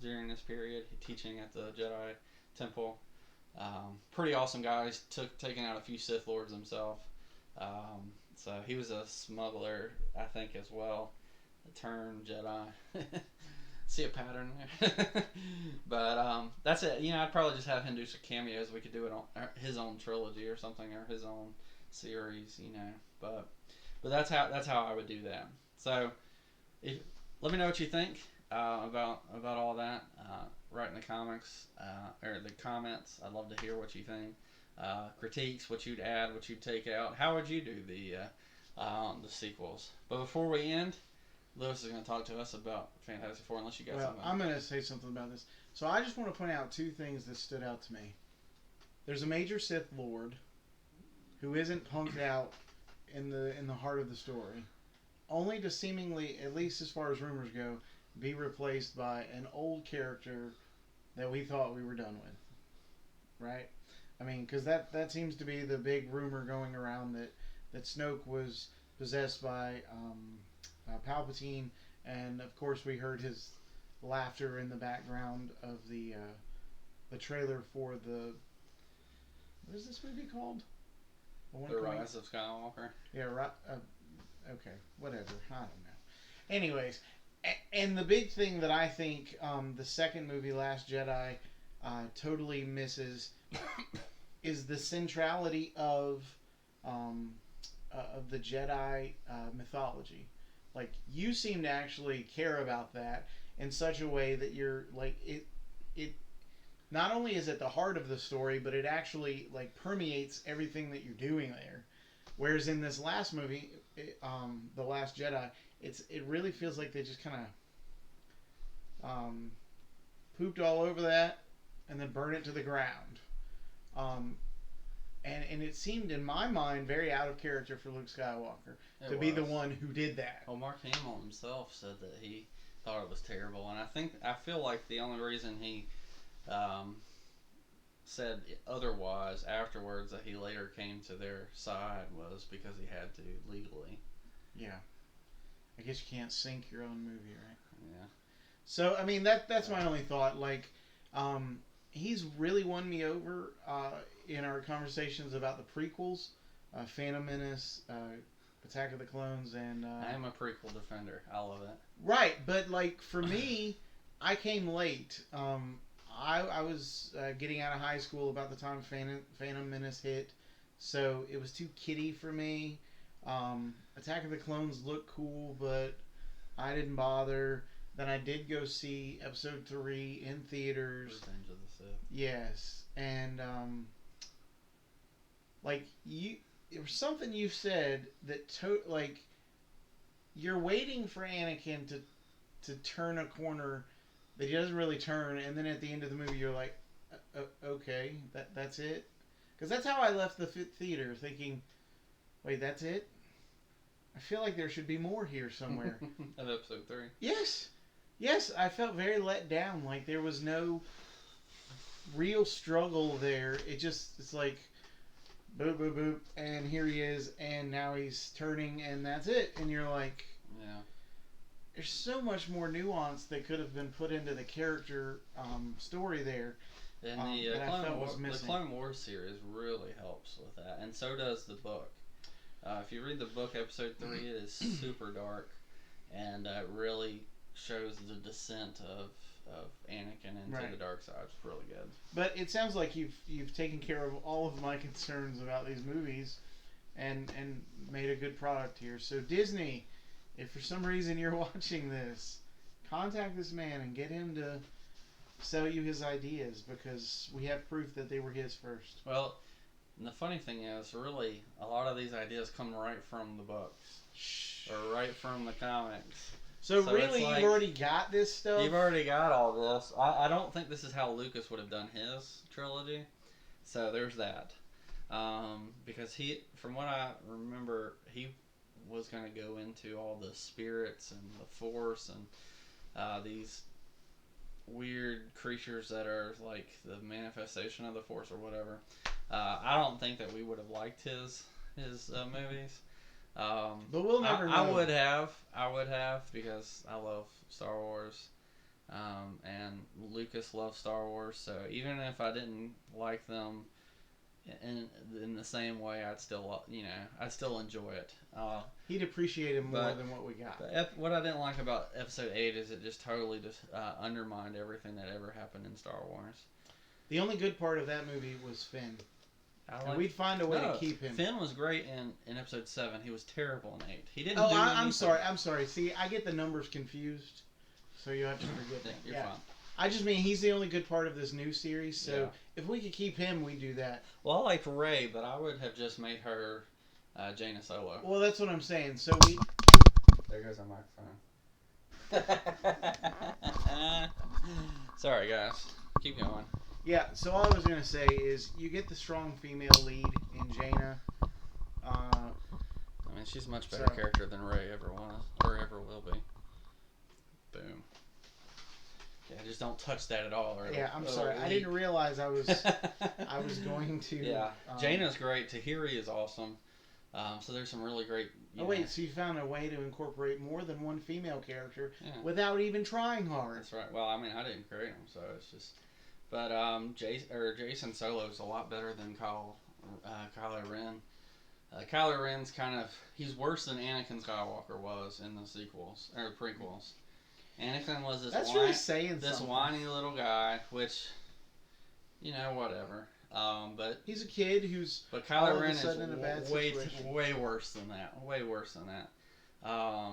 during this period, teaching at the Jedi Temple. Pretty awesome guy. He's taken out a few Sith Lords himself. So he was a smuggler, I think, as well. A turned Jedi. See a pattern there. But that's it. I'd probably just have him do some cameos. We could do it on his own trilogy or something, or his own series. But that's how I would do that. So if let me know what you think about all that. Write in the comics or the comments. I'd love to hear what you think. Critiques, what you'd add, what you'd take out. How would you do the sequels? But before we end, Lewis is going to talk to us about Fantastic Four. Unless you got something. I'm going to say something about this. So I just want to point out two things that stood out to me. There's a major Sith Lord who isn't punked out in the heart of the story, only to seemingly, at least as far as rumors go, be replaced by an old character that we thought we were done with. Right? I mean, because that seems to be the big rumor going around that Snoke was possessed by Palpatine, and of course we heard his laughter in the background of the trailer for the what is this movie called? The Rise of Skywalker. Yeah, right. Okay, whatever. I don't know. Anyways, and the big thing that I think the second movie, Last Jedi, totally misses is the centrality of the Jedi mythology. Like, you seem to actually care about that in such a way that you're like it not only is at the heart of the story, but it actually like permeates everything that you're doing there. Whereas in this last movie, The Last Jedi, it really feels like they just kind of pooped all over that and then burned it to the ground. And it seemed in my mind very out of character for Luke Skywalker to be the one who did that. Well, Mark Hamill himself said that he thought it was terrible, and I feel like the only reason he said otherwise afterwards, that he later came to their side, was because he had to legally. Yeah, I guess you can't sync your own movie, right? Yeah. So I mean that's my only thought. Like, he's really won me over in our conversations about the prequels, Phantom Menace, Attack of the Clones, and I am a prequel defender. I love it. Right, but like for me, I came late. I was getting out of high school about the time Phantom Menace hit, so it was too kiddie for me. Attack of the Clones looked cool, but I didn't bother. Then I did go see Episode 3 in theaters. Revenge of the Sith. Yes, and like there was something you said that like you're waiting for Anakin to turn a corner that he doesn't really turn, and then at the end of the movie you're like, okay, that's it, because that's how I left the theater, thinking, wait, that's it? I feel like there should be more here somewhere. Of Episode 3. Yes, I felt very let down. Like there was no real struggle there. It's like boop boop boop, and here he is, and now he's turning, and that's it. And you're like, yeah. There's so much more nuance that could have been put into the character story there. And the Clone Wars series really helps with that, and so does the book. If you read the book, Episode 3, it is super dark, and it really shows the descent of Anakin into the dark side. It's really good. But it sounds like you've taken care of all of my concerns about these movies, and made a good product here. So Disney, if for some reason you're watching this, contact this man and get him to sell you his ideas, because we have proof that they were his first. Well, and the funny thing is, really, a lot of these ideas come right from the books. Or right from the comics. So really, like, you've already got this stuff? You've already got all this. I don't think this is how Lucas would have done his trilogy. So there's that. Because from what I remember, he was going to go into all the spirits and the Force and these weird creatures that are like the manifestation of the Force or whatever. I don't think that we would have liked his movies. But we'll never know. I would have because I love Star Wars, and Lucas loves Star Wars. So even if I didn't like them in the same way, I'd still enjoy it. He'd appreciate it more than what we got. But what I didn't like about Episode 8 is it just totally undermined everything that ever happened in Star Wars. The only good part of that movie was Finn. We'd find a way to keep him. Finn was great in Episode 7. He was terrible in 8. He didn't. Oh, I'm sorry. See, I get the numbers confused, so you have to forgive me. You're fine. I just mean he's the only good part of this new series. So if we could keep him, we'd do that. Well, I liked Rey, but I would have just made her Jaina Solo. Well, that's what I'm saying. So we. There goes our microphone. Sorry, guys. Keep going. Yeah, so all I was going to say is you get the strong female lead in Jaina. I mean, she's a much better character than Rey ever was, or ever will be. Boom. Yeah, just don't touch that at all. Yeah, I'm sorry. I didn't realize I was going to... Yeah, Jaina's great. Tahiri is awesome. So there's some really great... wait, so you found a way to incorporate more than one female character without even trying hard. That's right. Well, I mean, I didn't create them, so it's just... But Jason Solo is a lot better than Kylo Ren. Kylo Ren's he's worse than Anakin Skywalker was in the sequels or prequels. Anakin was this whiny little guy, which whatever. But he's a kid who's Kylo Ren is way worse than that. Way worse than that. I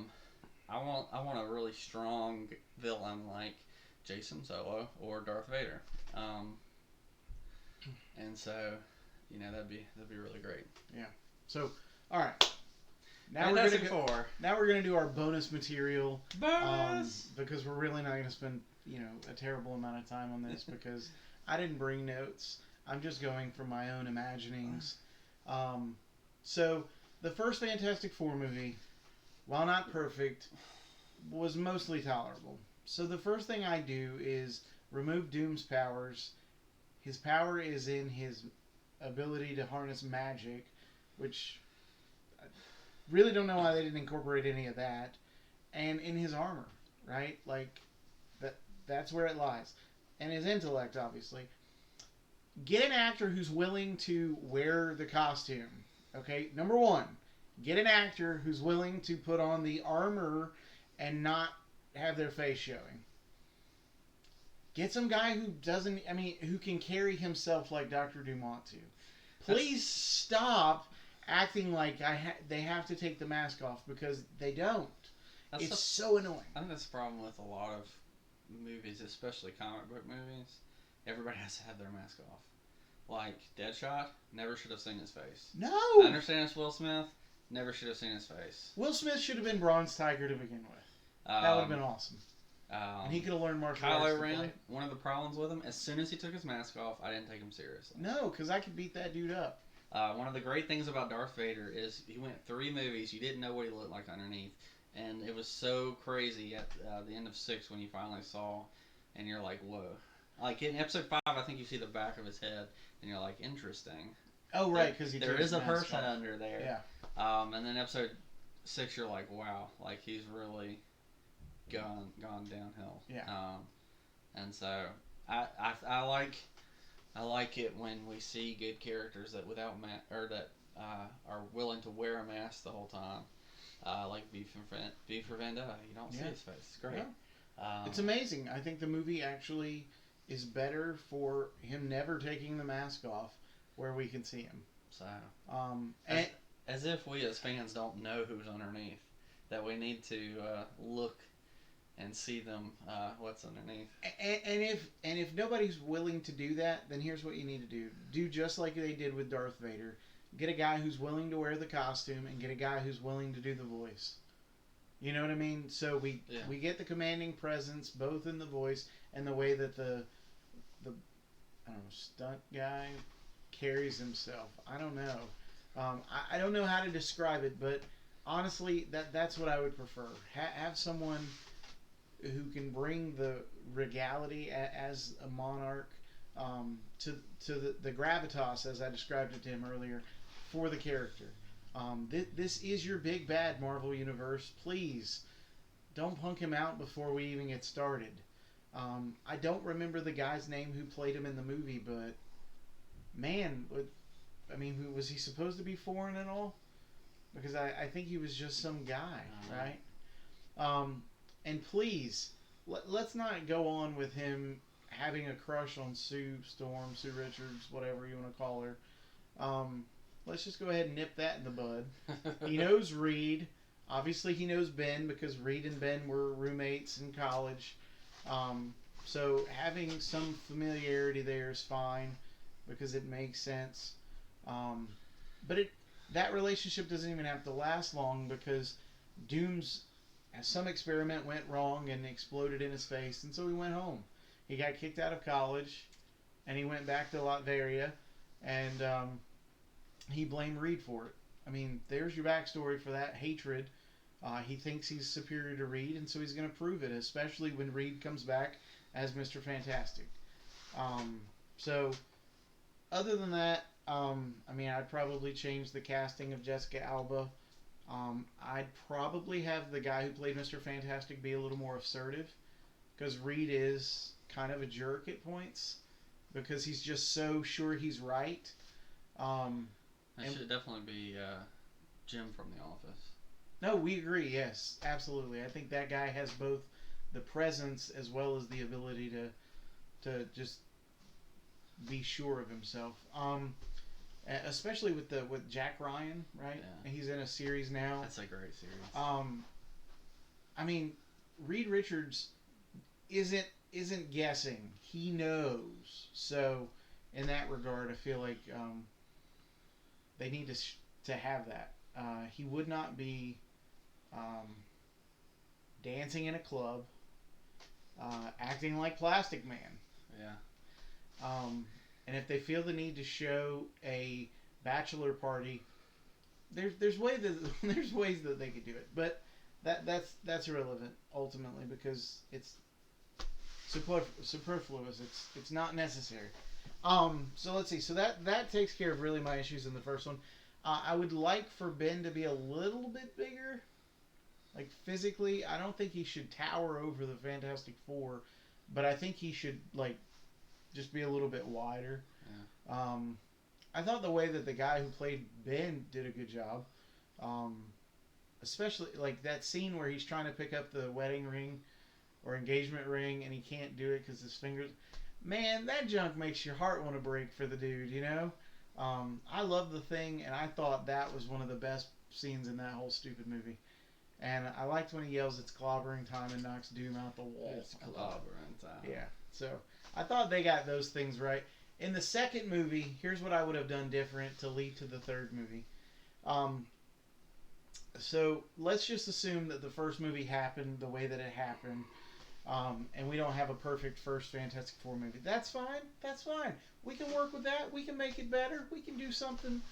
want a really strong villain like Jason Solo or Darth Vader. And so, that'd be really great. Yeah. So, all right. Now we're gonna do our bonus material. Because we're really not gonna spend a terrible amount of time on this because I didn't bring notes. I'm just going from my own imaginings. So the first Fantastic Four movie, while not perfect, was mostly tolerable. So the first thing I do is remove Doom's powers. His power is in his ability to harness magic, which I really don't know why they didn't incorporate any of that. And in his armor, right? Like, that's where it lies. And his intellect, obviously. Get an actor who's willing to wear the costume. Okay? Number one, get an actor who's willing to put on the armor and not have their face showing. Get some guy who can carry himself like Dr. Dumont too. Please stop acting like they have to take the mask off because they don't. It's so annoying. I think that's the problem with a lot of movies, especially comic book movies. Everybody has to have their mask off. Like Deadshot, never should have seen his face. No! I understand it's Will Smith, never should have seen his face. Will Smith should have been Bronze Tiger to begin with. That would have been awesome. And he could have learned martial arts. Kylo Ren, one of the problems with him, as soon as he took his mask off, I didn't take him seriously. No, because I could beat that dude up. One of the great things about Darth Vader is he went 3 movies, you didn't know what he looked like underneath. And it was so crazy at the end of 6 when you finally saw, and you're like, whoa. Like in episode 5, I think you see the back of his head, and you're like, interesting. Oh, right, because there is a person under there. Yeah. And then episode 6, you're like, wow, like he's really gone downhill. Yeah. And so I like it when we see good characters that are willing to wear a mask the whole time. Like V for Vendetta, you don't see his face. It's great. Yeah. It's amazing. I think the movie actually is better for him never taking the mask off, where we can see him. So, as if we as fans don't know who's underneath, that we need to look and see them what's underneath. And if nobody's willing to do that, then here's what you need to do: do just like they did with Darth Vader. Get a guy who's willing to wear the costume, and get a guy who's willing to do the voice. You know what I mean? So we get the commanding presence both in the voice and the way that the stunt guy carries himself. I don't know. I don't know how to describe it, but honestly, that's what I would prefer. Have someone who can bring the regality as a monarch to the gravitas, as I described it to him earlier, for the character. This is your big bad Marvel Universe. Please don't punk him out before we even get started. I don't remember the guy's name who played him in the movie, but man, was he supposed to be foreign at all? Because I think he was just some guy, right? And please, let's not go on with him having a crush on Sue Storm, Sue Richards, whatever you want to call her. Let's just go ahead and nip that in the bud. He knows Reed. Obviously, he knows Ben because Reed and Ben were roommates in college. So having some familiarity there is fine because it makes sense. But that relationship doesn't even have to last long because some experiment went wrong and exploded in his face, and so he went home. He got kicked out of college, and he went back to Latveria, and he blamed Reed for it. I mean, there's your backstory for that hatred. He thinks he's superior to Reed, and so he's going to prove it, especially when Reed comes back as Mr. Fantastic. So, other than that, I'd probably change the casting of Jessica Alba. I'd probably have the guy who played Mr. Fantastic be a little more assertive, because Reed is kind of a jerk at points, because he's just so sure he's right. It should definitely be Jim from The Office. No, we agree. Yes, absolutely. I think that guy has both the presence as well as the ability to just be sure of himself. Especially with Jack Ryan, right? Yeah. He's in a series now. That's a great series. Reed Richards isn't guessing. He knows. So, in that regard, I feel like they need to have that. He would not be dancing in a club, acting like Plastic Man. Yeah. And if they feel the need to show a bachelor party, there's ways that they could do it, but that's irrelevant ultimately because it's superfluous. It's not necessary. So let's see. So that takes care of really my issues in the first one. I would like for Ben to be a little bit bigger, like physically. I don't think he should tower over the Fantastic Four, but I think he should just be a little bit wider. Yeah. I thought the way that the guy who played Ben did a good job. Especially like that scene where he's trying to pick up the wedding ring or engagement ring and he can't do it because his fingers. Man, that junk makes your heart want to break for the dude, you know? I love the Thing, and I thought that was one of the best scenes in that whole stupid movie. And I liked when he yells, "It's clobbering time," and knocks Doom out the wall. It's clobbering time. Yeah, so I thought they got those things right. In the second movie, here's what I would have done different to lead to the third movie. So let's just assume that the first movie happened the way that it happened. And we don't have a perfect first Fantastic Four movie. That's fine. That's fine. We can work with that. We can make it better. We can do something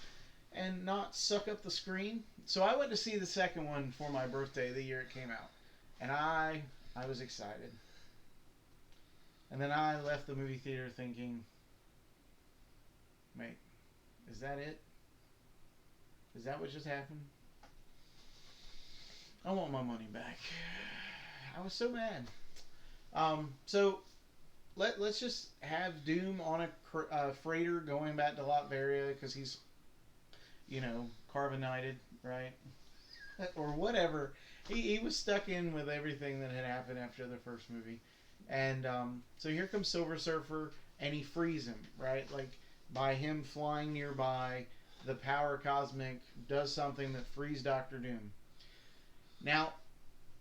and not suck up the screen. So I went to see the second one for my birthday the year it came out. And I was excited. And then I left the movie theater thinking, wait, is that it? Is that what just happened? I want my money back. I was so mad. So let's just have Doom on a freighter going back to Latveria because he's, carbonited, right? Or whatever. He was stuck in with everything that had happened after the first movie. And so here comes Silver Surfer and he frees him, right? Like by him flying nearby, the power cosmic does something that frees Doctor Doom. Now,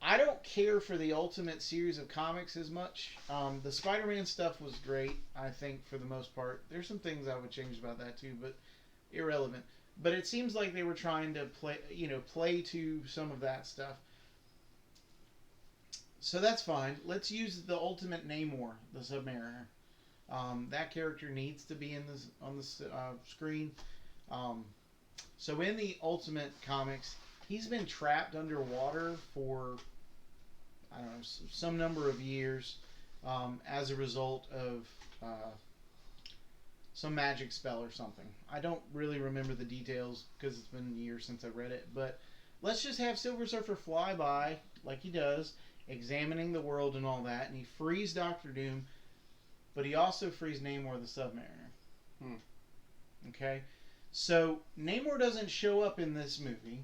I don't care for the Ultimate series of comics as much. The Spider-Man stuff was great, I think, for the most part. There's some things I would change about that too, but irrelevant. But it seems like they were trying to play to some of that stuff. So that's fine. Let's use the Ultimate Namor, the Submariner. That character needs to be on the screen. So in the Ultimate comics, he's been trapped underwater for, I don't know, some number of years as a result of some magic spell or something. I don't really remember the details because it's been years since I read it, but let's just have Silver Surfer fly by like he does, examining the world and all that, and he frees Doctor Doom, but he also frees Namor the Submariner. Okay? So, Namor doesn't show up in this movie.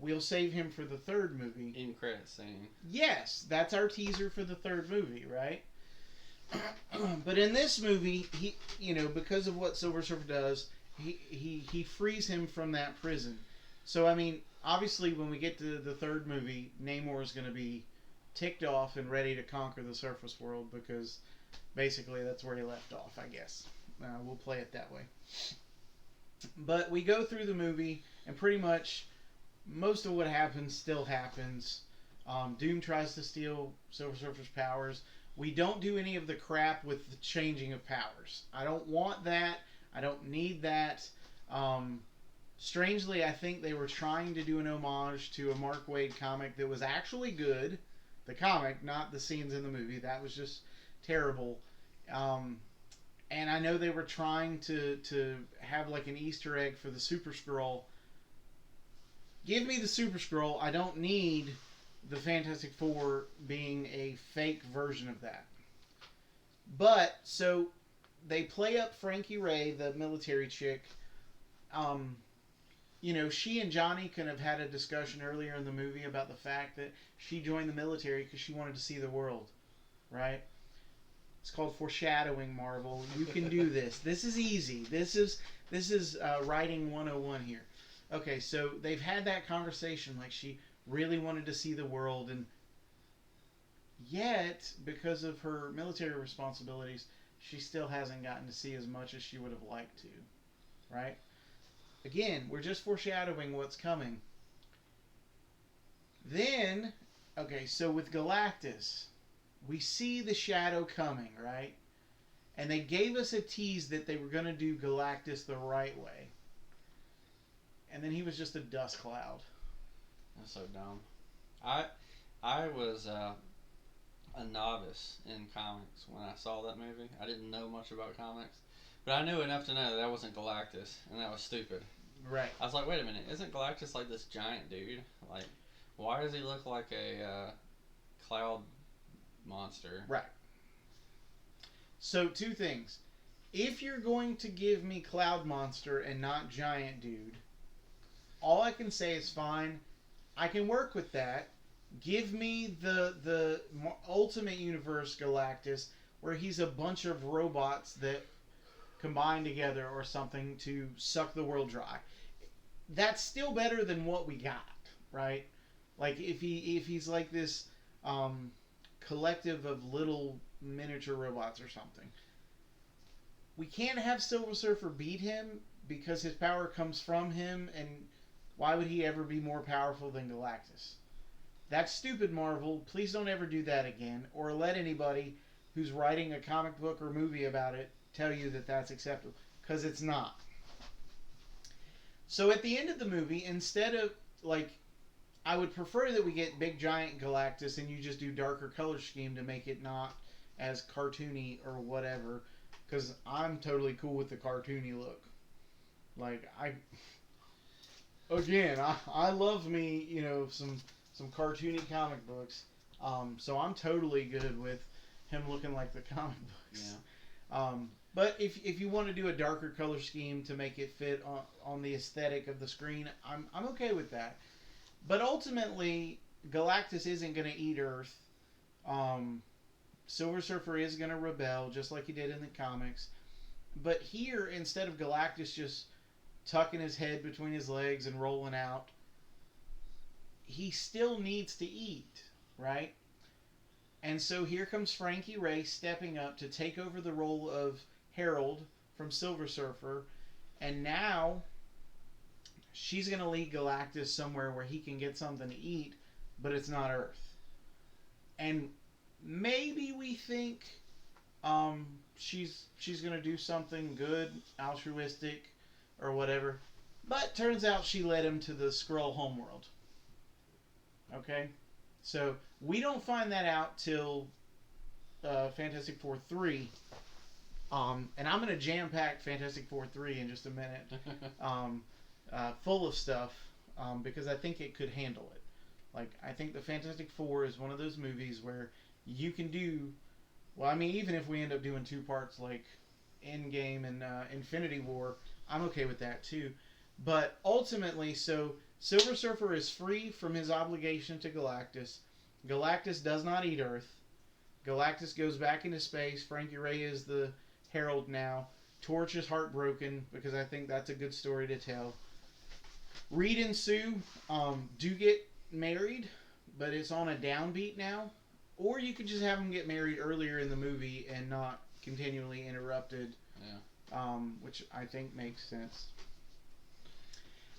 We'll save him for the third movie. In credit scene. Yes, that's our teaser for the third movie, right? But in this movie, he, because of what Silver Surfer does, he frees him from that prison. So I mean, obviously, when we get to the third movie, Namor is going to be ticked off and ready to conquer the surface world because basically that's where he left off. I guess we'll play it that way. But we go through the movie, and pretty much most of what happens still happens. Doom tries to steal Silver Surfer's powers. We don't do any of the crap with the changing of powers. I don't want that. I don't need that. Strangely, I think they were trying to do an homage to a Mark Waid comic that was actually good. The comic, not the scenes in the movie. That was just terrible. And I know they were trying to have like an Easter egg for the Super Skrull. Give me the Super Skrull. I don't need the Fantastic Four being a fake version of that. But, so, they play up Frankie Ray, the military chick. She and Johnny could have had a discussion earlier in the movie about the fact that she joined the military because she wanted to see the world. Right? It's called foreshadowing, Marvel. You can do this. This is easy. This is writing 101 here. Okay, so they've had that conversation, like she really wanted to see the world, and yet, because of her military responsibilities, she still hasn't gotten to see as much as she would have liked to, right? Again, we're just foreshadowing what's coming. Then, okay, so with Galactus, we see the shadow coming, right? And they gave us a tease that they were going to do Galactus the right way. And then he was just a dust cloud. That's so dumb. I was a novice in comics when I saw that movie. I didn't know much about comics, but I knew enough to know that wasn't Galactus, and that was stupid. Right. I was like, wait a minute, isn't Galactus like this giant dude? Like, why does he look like a cloud monster? Right. So, two things. If you're going to give me Cloud Monster and not Giant Dude, all I can say is fine. I can work with that. Give me the Ultimate Universe Galactus, where he's a bunch of robots that combine together or something to suck the world dry. That's still better than what we got, right? Like if he's like this collective of little miniature robots or something. We can't have Silver Surfer beat him because his power comes from him, and why would he ever be more powerful than Galactus? That's stupid, Marvel. Please don't ever do that again, or let anybody who's writing a comic book or movie about it tell you that that's acceptable, because it's not. So at the end of the movie, instead of, like, I would prefer that we get big giant Galactus and you just do darker color scheme to make it not as cartoony or whatever, because I'm totally cool with the cartoony look. Like, I love me, some cartoony comic books. So I'm totally good with him looking like the comic books. Yeah. But if you want to do a darker color scheme to make it fit on the aesthetic of the screen, I'm okay with that. But ultimately, Galactus isn't going to eat Earth. Silver Surfer is going to rebel, just like he did in the comics. But here, instead of Galactus just tucking his head between his legs and rolling out, he still needs to eat, right? And so here comes Frankie Ray stepping up to take over the role of Harold from Silver Surfer. And now she's going to lead Galactus somewhere where he can get something to eat, but it's not Earth. And maybe we think she's going to do something good, altruistic, or whatever. But turns out she led him to the Skrull homeworld. Okay? So we don't find that out till Fantastic Four 3. And I'm going to jam pack Fantastic Four 3 in just a minute, full of stuff, because I think it could handle it. Like, I think the Fantastic Four is one of those movies where you can do, well, I mean, even if we end up doing two parts like Endgame and Infinity War, I'm okay with that too. But ultimately, so Silver Surfer is free from his obligation to Galactus. Galactus does not eat Earth. Galactus goes back into space. Frankie Ray is the Herald now. Torch is heartbroken because I think that's a good story to tell. Reed and Sue do get married, but it's on a downbeat now. Or you could just have them get married earlier in the movie and not continually interrupted. Yeah. Which I think makes sense.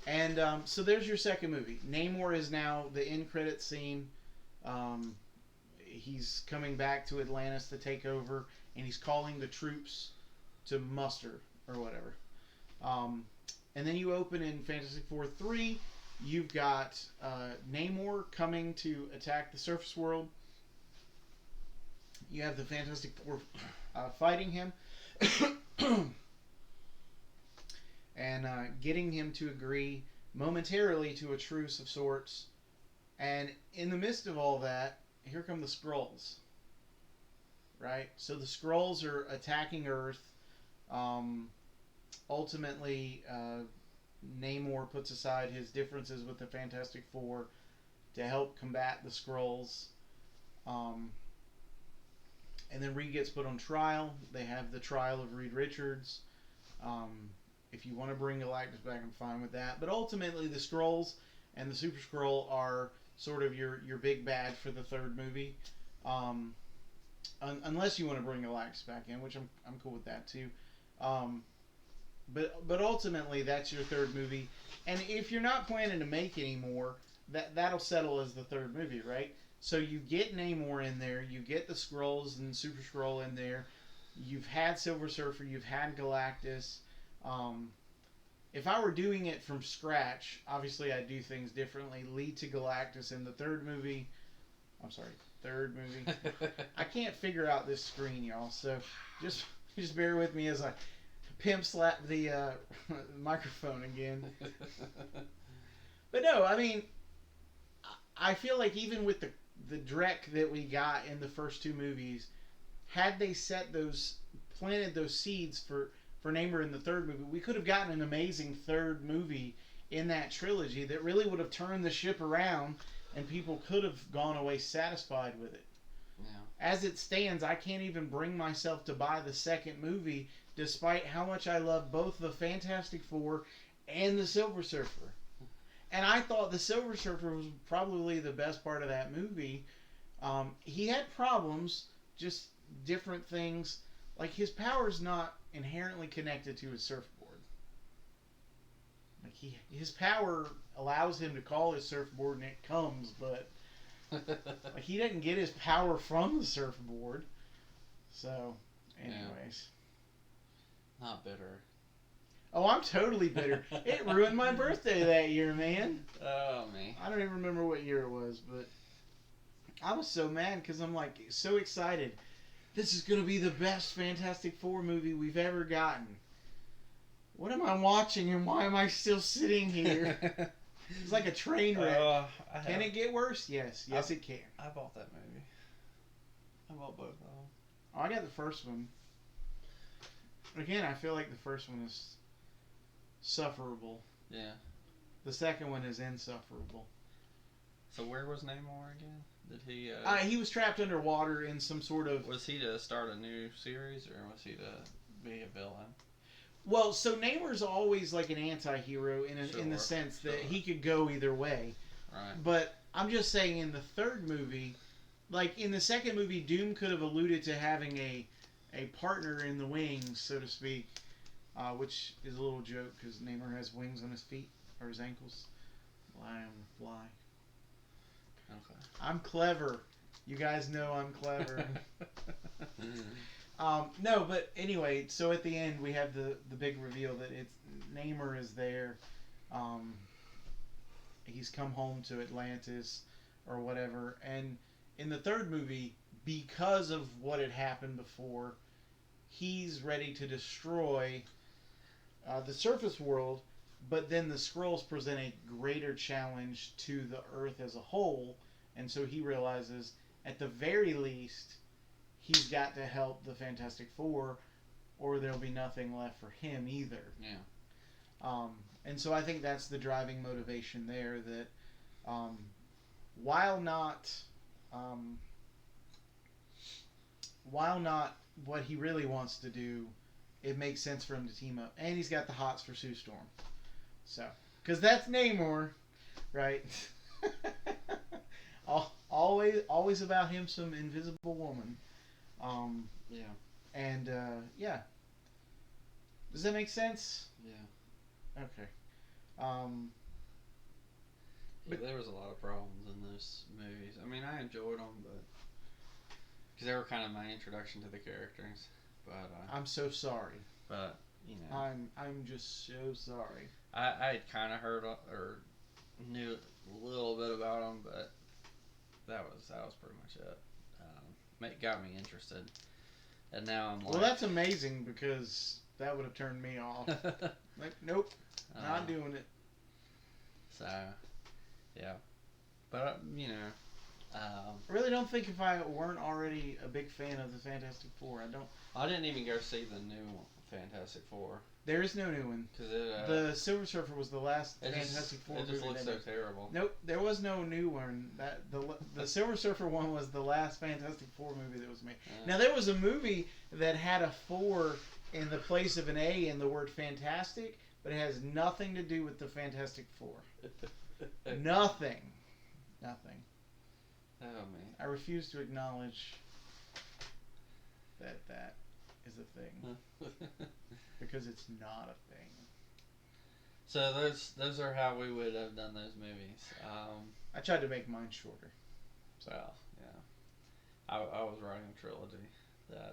And so there's your second movie. Namor is now the end credit scene. He's coming back to Atlantis to take over, and he's calling the troops to muster or whatever. And then you open in Fantastic Four 3. You've got Namor coming to attack the surface world. You have the Fantastic Four fighting him and getting him to agree momentarily to a truce of sorts. And in the midst of all that, here come the Skrulls. Right? So the Skrulls are attacking Earth. Ultimately, Namor puts aside his differences with the Fantastic Four to help combat the Skrulls. And then Reed gets put on trial. They have the trial of Reed Richards. If you want to bring Galactus back, I'm fine with that. But ultimately, the Skrulls and the Super Skrull are sort of your big bad for the third movie. Unless you want to bring Galactus back in, which I'm cool with that too. But ultimately, that's your third movie. And if you're not planning to make any more, that'll settle as the third movie, right? So you get Namor in there, you get the Skrulls and Super Skrull in there. You've had Silver Surfer, you've had Galactus. If I were doing it from scratch, obviously I'd do things differently. Lead to Galactus in the third movie. Third movie. I can't figure out this screen, y'all. So just bear with me as I pimp slap the microphone again. But no, I mean, I feel like even with the dreck that we got in the first two movies, had they planted those seeds for Namor in the third movie, we could have gotten an amazing third movie in that trilogy that really would have turned the ship around and people could have gone away satisfied with it. Yeah. As it stands, I can't even bring myself to buy the second movie despite how much I love both the Fantastic Four and the Silver Surfer. And I thought the Silver Surfer was probably the best part of that movie. He had problems, just different things. Like, his power's not inherently connected to his surfboard. Like, his power allows him to call his surfboard and it comes, but like, he doesn't get his power from the surfboard. So, anyways. Yeah. Not bitter. Oh, I'm totally bitter. It ruined my birthday that year, man. Oh, me. I don't even remember what year it was, but I was so mad because I'm like so excited. This is going to be the best Fantastic Four movie we've ever gotten. What am I watching and why am I still sitting here? It's like a train wreck. Can it get worse? Yes. Yes, it can. I bought that movie. I bought both of them. Oh, I got the first one. Again, I feel like the first one is sufferable. Yeah. The second one is insufferable. So where was Namor again? Did he? He was trapped underwater in some sort of. Was he to start a new series, or was he to be a villain? Well, so Namor's always like an anti-hero in the sense that he could go either way. Right. But I'm just saying, in the third movie, like in the second movie, Doom could have alluded to having a partner in the wings, so to speak, which is a little joke because Namor has wings on his feet or his ankles. I am fly. Okay. I'm clever. You guys know I'm clever. No, but anyway, so at the end we have the big reveal that it's Namor is there. He's come home to Atlantis or whatever. And in the third movie, because of what had happened before, he's ready to destroy the surface world, but then the Skrulls present a greater challenge to the Earth as a whole, and so he realizes, at the very least, he's got to help the Fantastic Four, or there'll be nothing left for him either. Yeah. And so I think that's the driving motivation there. That while not what he really wants to do, it makes sense for him to team up, and he's got the hots for Sue Storm. So, because that's Namor, right? always about him, some invisible woman. Yeah. And yeah. Does that make sense? Yeah. Okay. Yeah, there was a lot of problems in those movies. I mean, I enjoyed them, but because they were kind of my introduction to the characters. But I'm so sorry. But you know, I'm just so sorry. I had kind of heard or knew a little bit about them, but that was pretty much it. Got me interested, and now I'm like, well, that's amazing, because that would have turned me off. Like, nope, not doing it. So, yeah, but you know, I really don't think, if I weren't already a big fan of the Fantastic Four, I didn't even go see the new Fantastic Four. There is no new one. Because the Silver Surfer was the last Fantastic Four movie. It just looks so terrible. Nope, there was no new one. The Silver Surfer one was the last Fantastic Four movie that was made. Now, there was a movie that had a 4 in the place of an A in the word fantastic, but it has nothing to do with the Fantastic Four. Nothing. Oh, man. I refuse to acknowledge that is a thing. Because it's not a thing. So those are how we would have done those movies. I tried to make mine shorter. So yeah, I was writing a trilogy.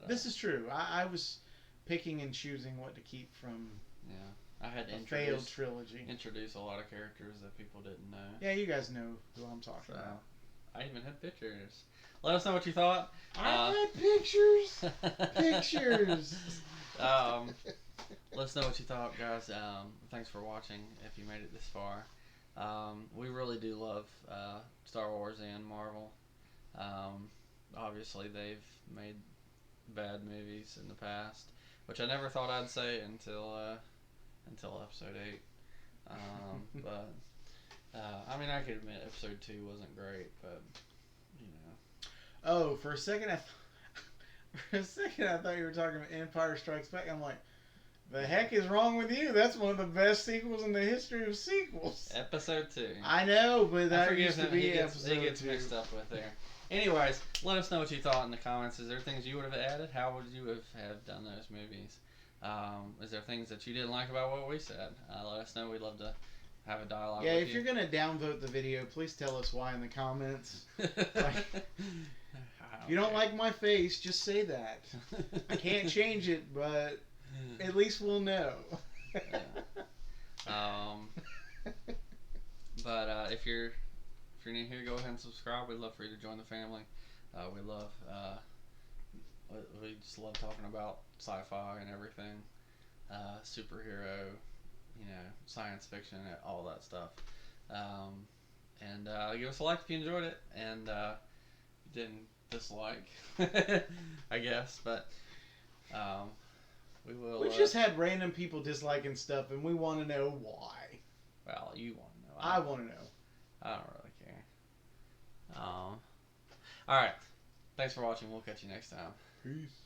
This is true. I was picking and choosing what to keep from. Yeah, I had a failed trilogy. Introduce a lot of characters that people didn't know. Yeah, you guys know who I'm talking about. I even had pictures. Let us know what you thought. I had pictures. Let us know what you thought, guys. Thanks for watching. If you made it this far, we really do love Star Wars and Marvel. Obviously, they've made bad movies in the past, which I never thought I'd say until episode 8. But I mean, I could admit episode 2 wasn't great, but you know. Oh, for a second I thought you were talking about Empire Strikes Back. I'm like, the heck is wrong with you? That's one of the best sequels in the history of sequels. Episode 2. I know, but that used to be episode 2. He gets mixed up with there. Anyways, let us know what you thought in the comments. Is there things you would have added? How would you have done those movies? Is there things that you didn't like about what we said? Let us know. We'd love to have a dialogue with you. Yeah, if you're going to downvote the video, please tell us why in the comments. You don't like my face, just say that. I can't change it, but at least we'll know. But if you're new here, go ahead and subscribe. We'd love for you to join the family. We just love talking about sci-fi and everything, superhero, science fiction, all that stuff. And give us a like if you enjoyed it, and you didn't dislike, I guess, but we will. We've just had random people disliking stuff, and we want to know why. Well, you want to know. I want to know. I don't really care. All right. Thanks for watching. We'll catch you next time. Peace.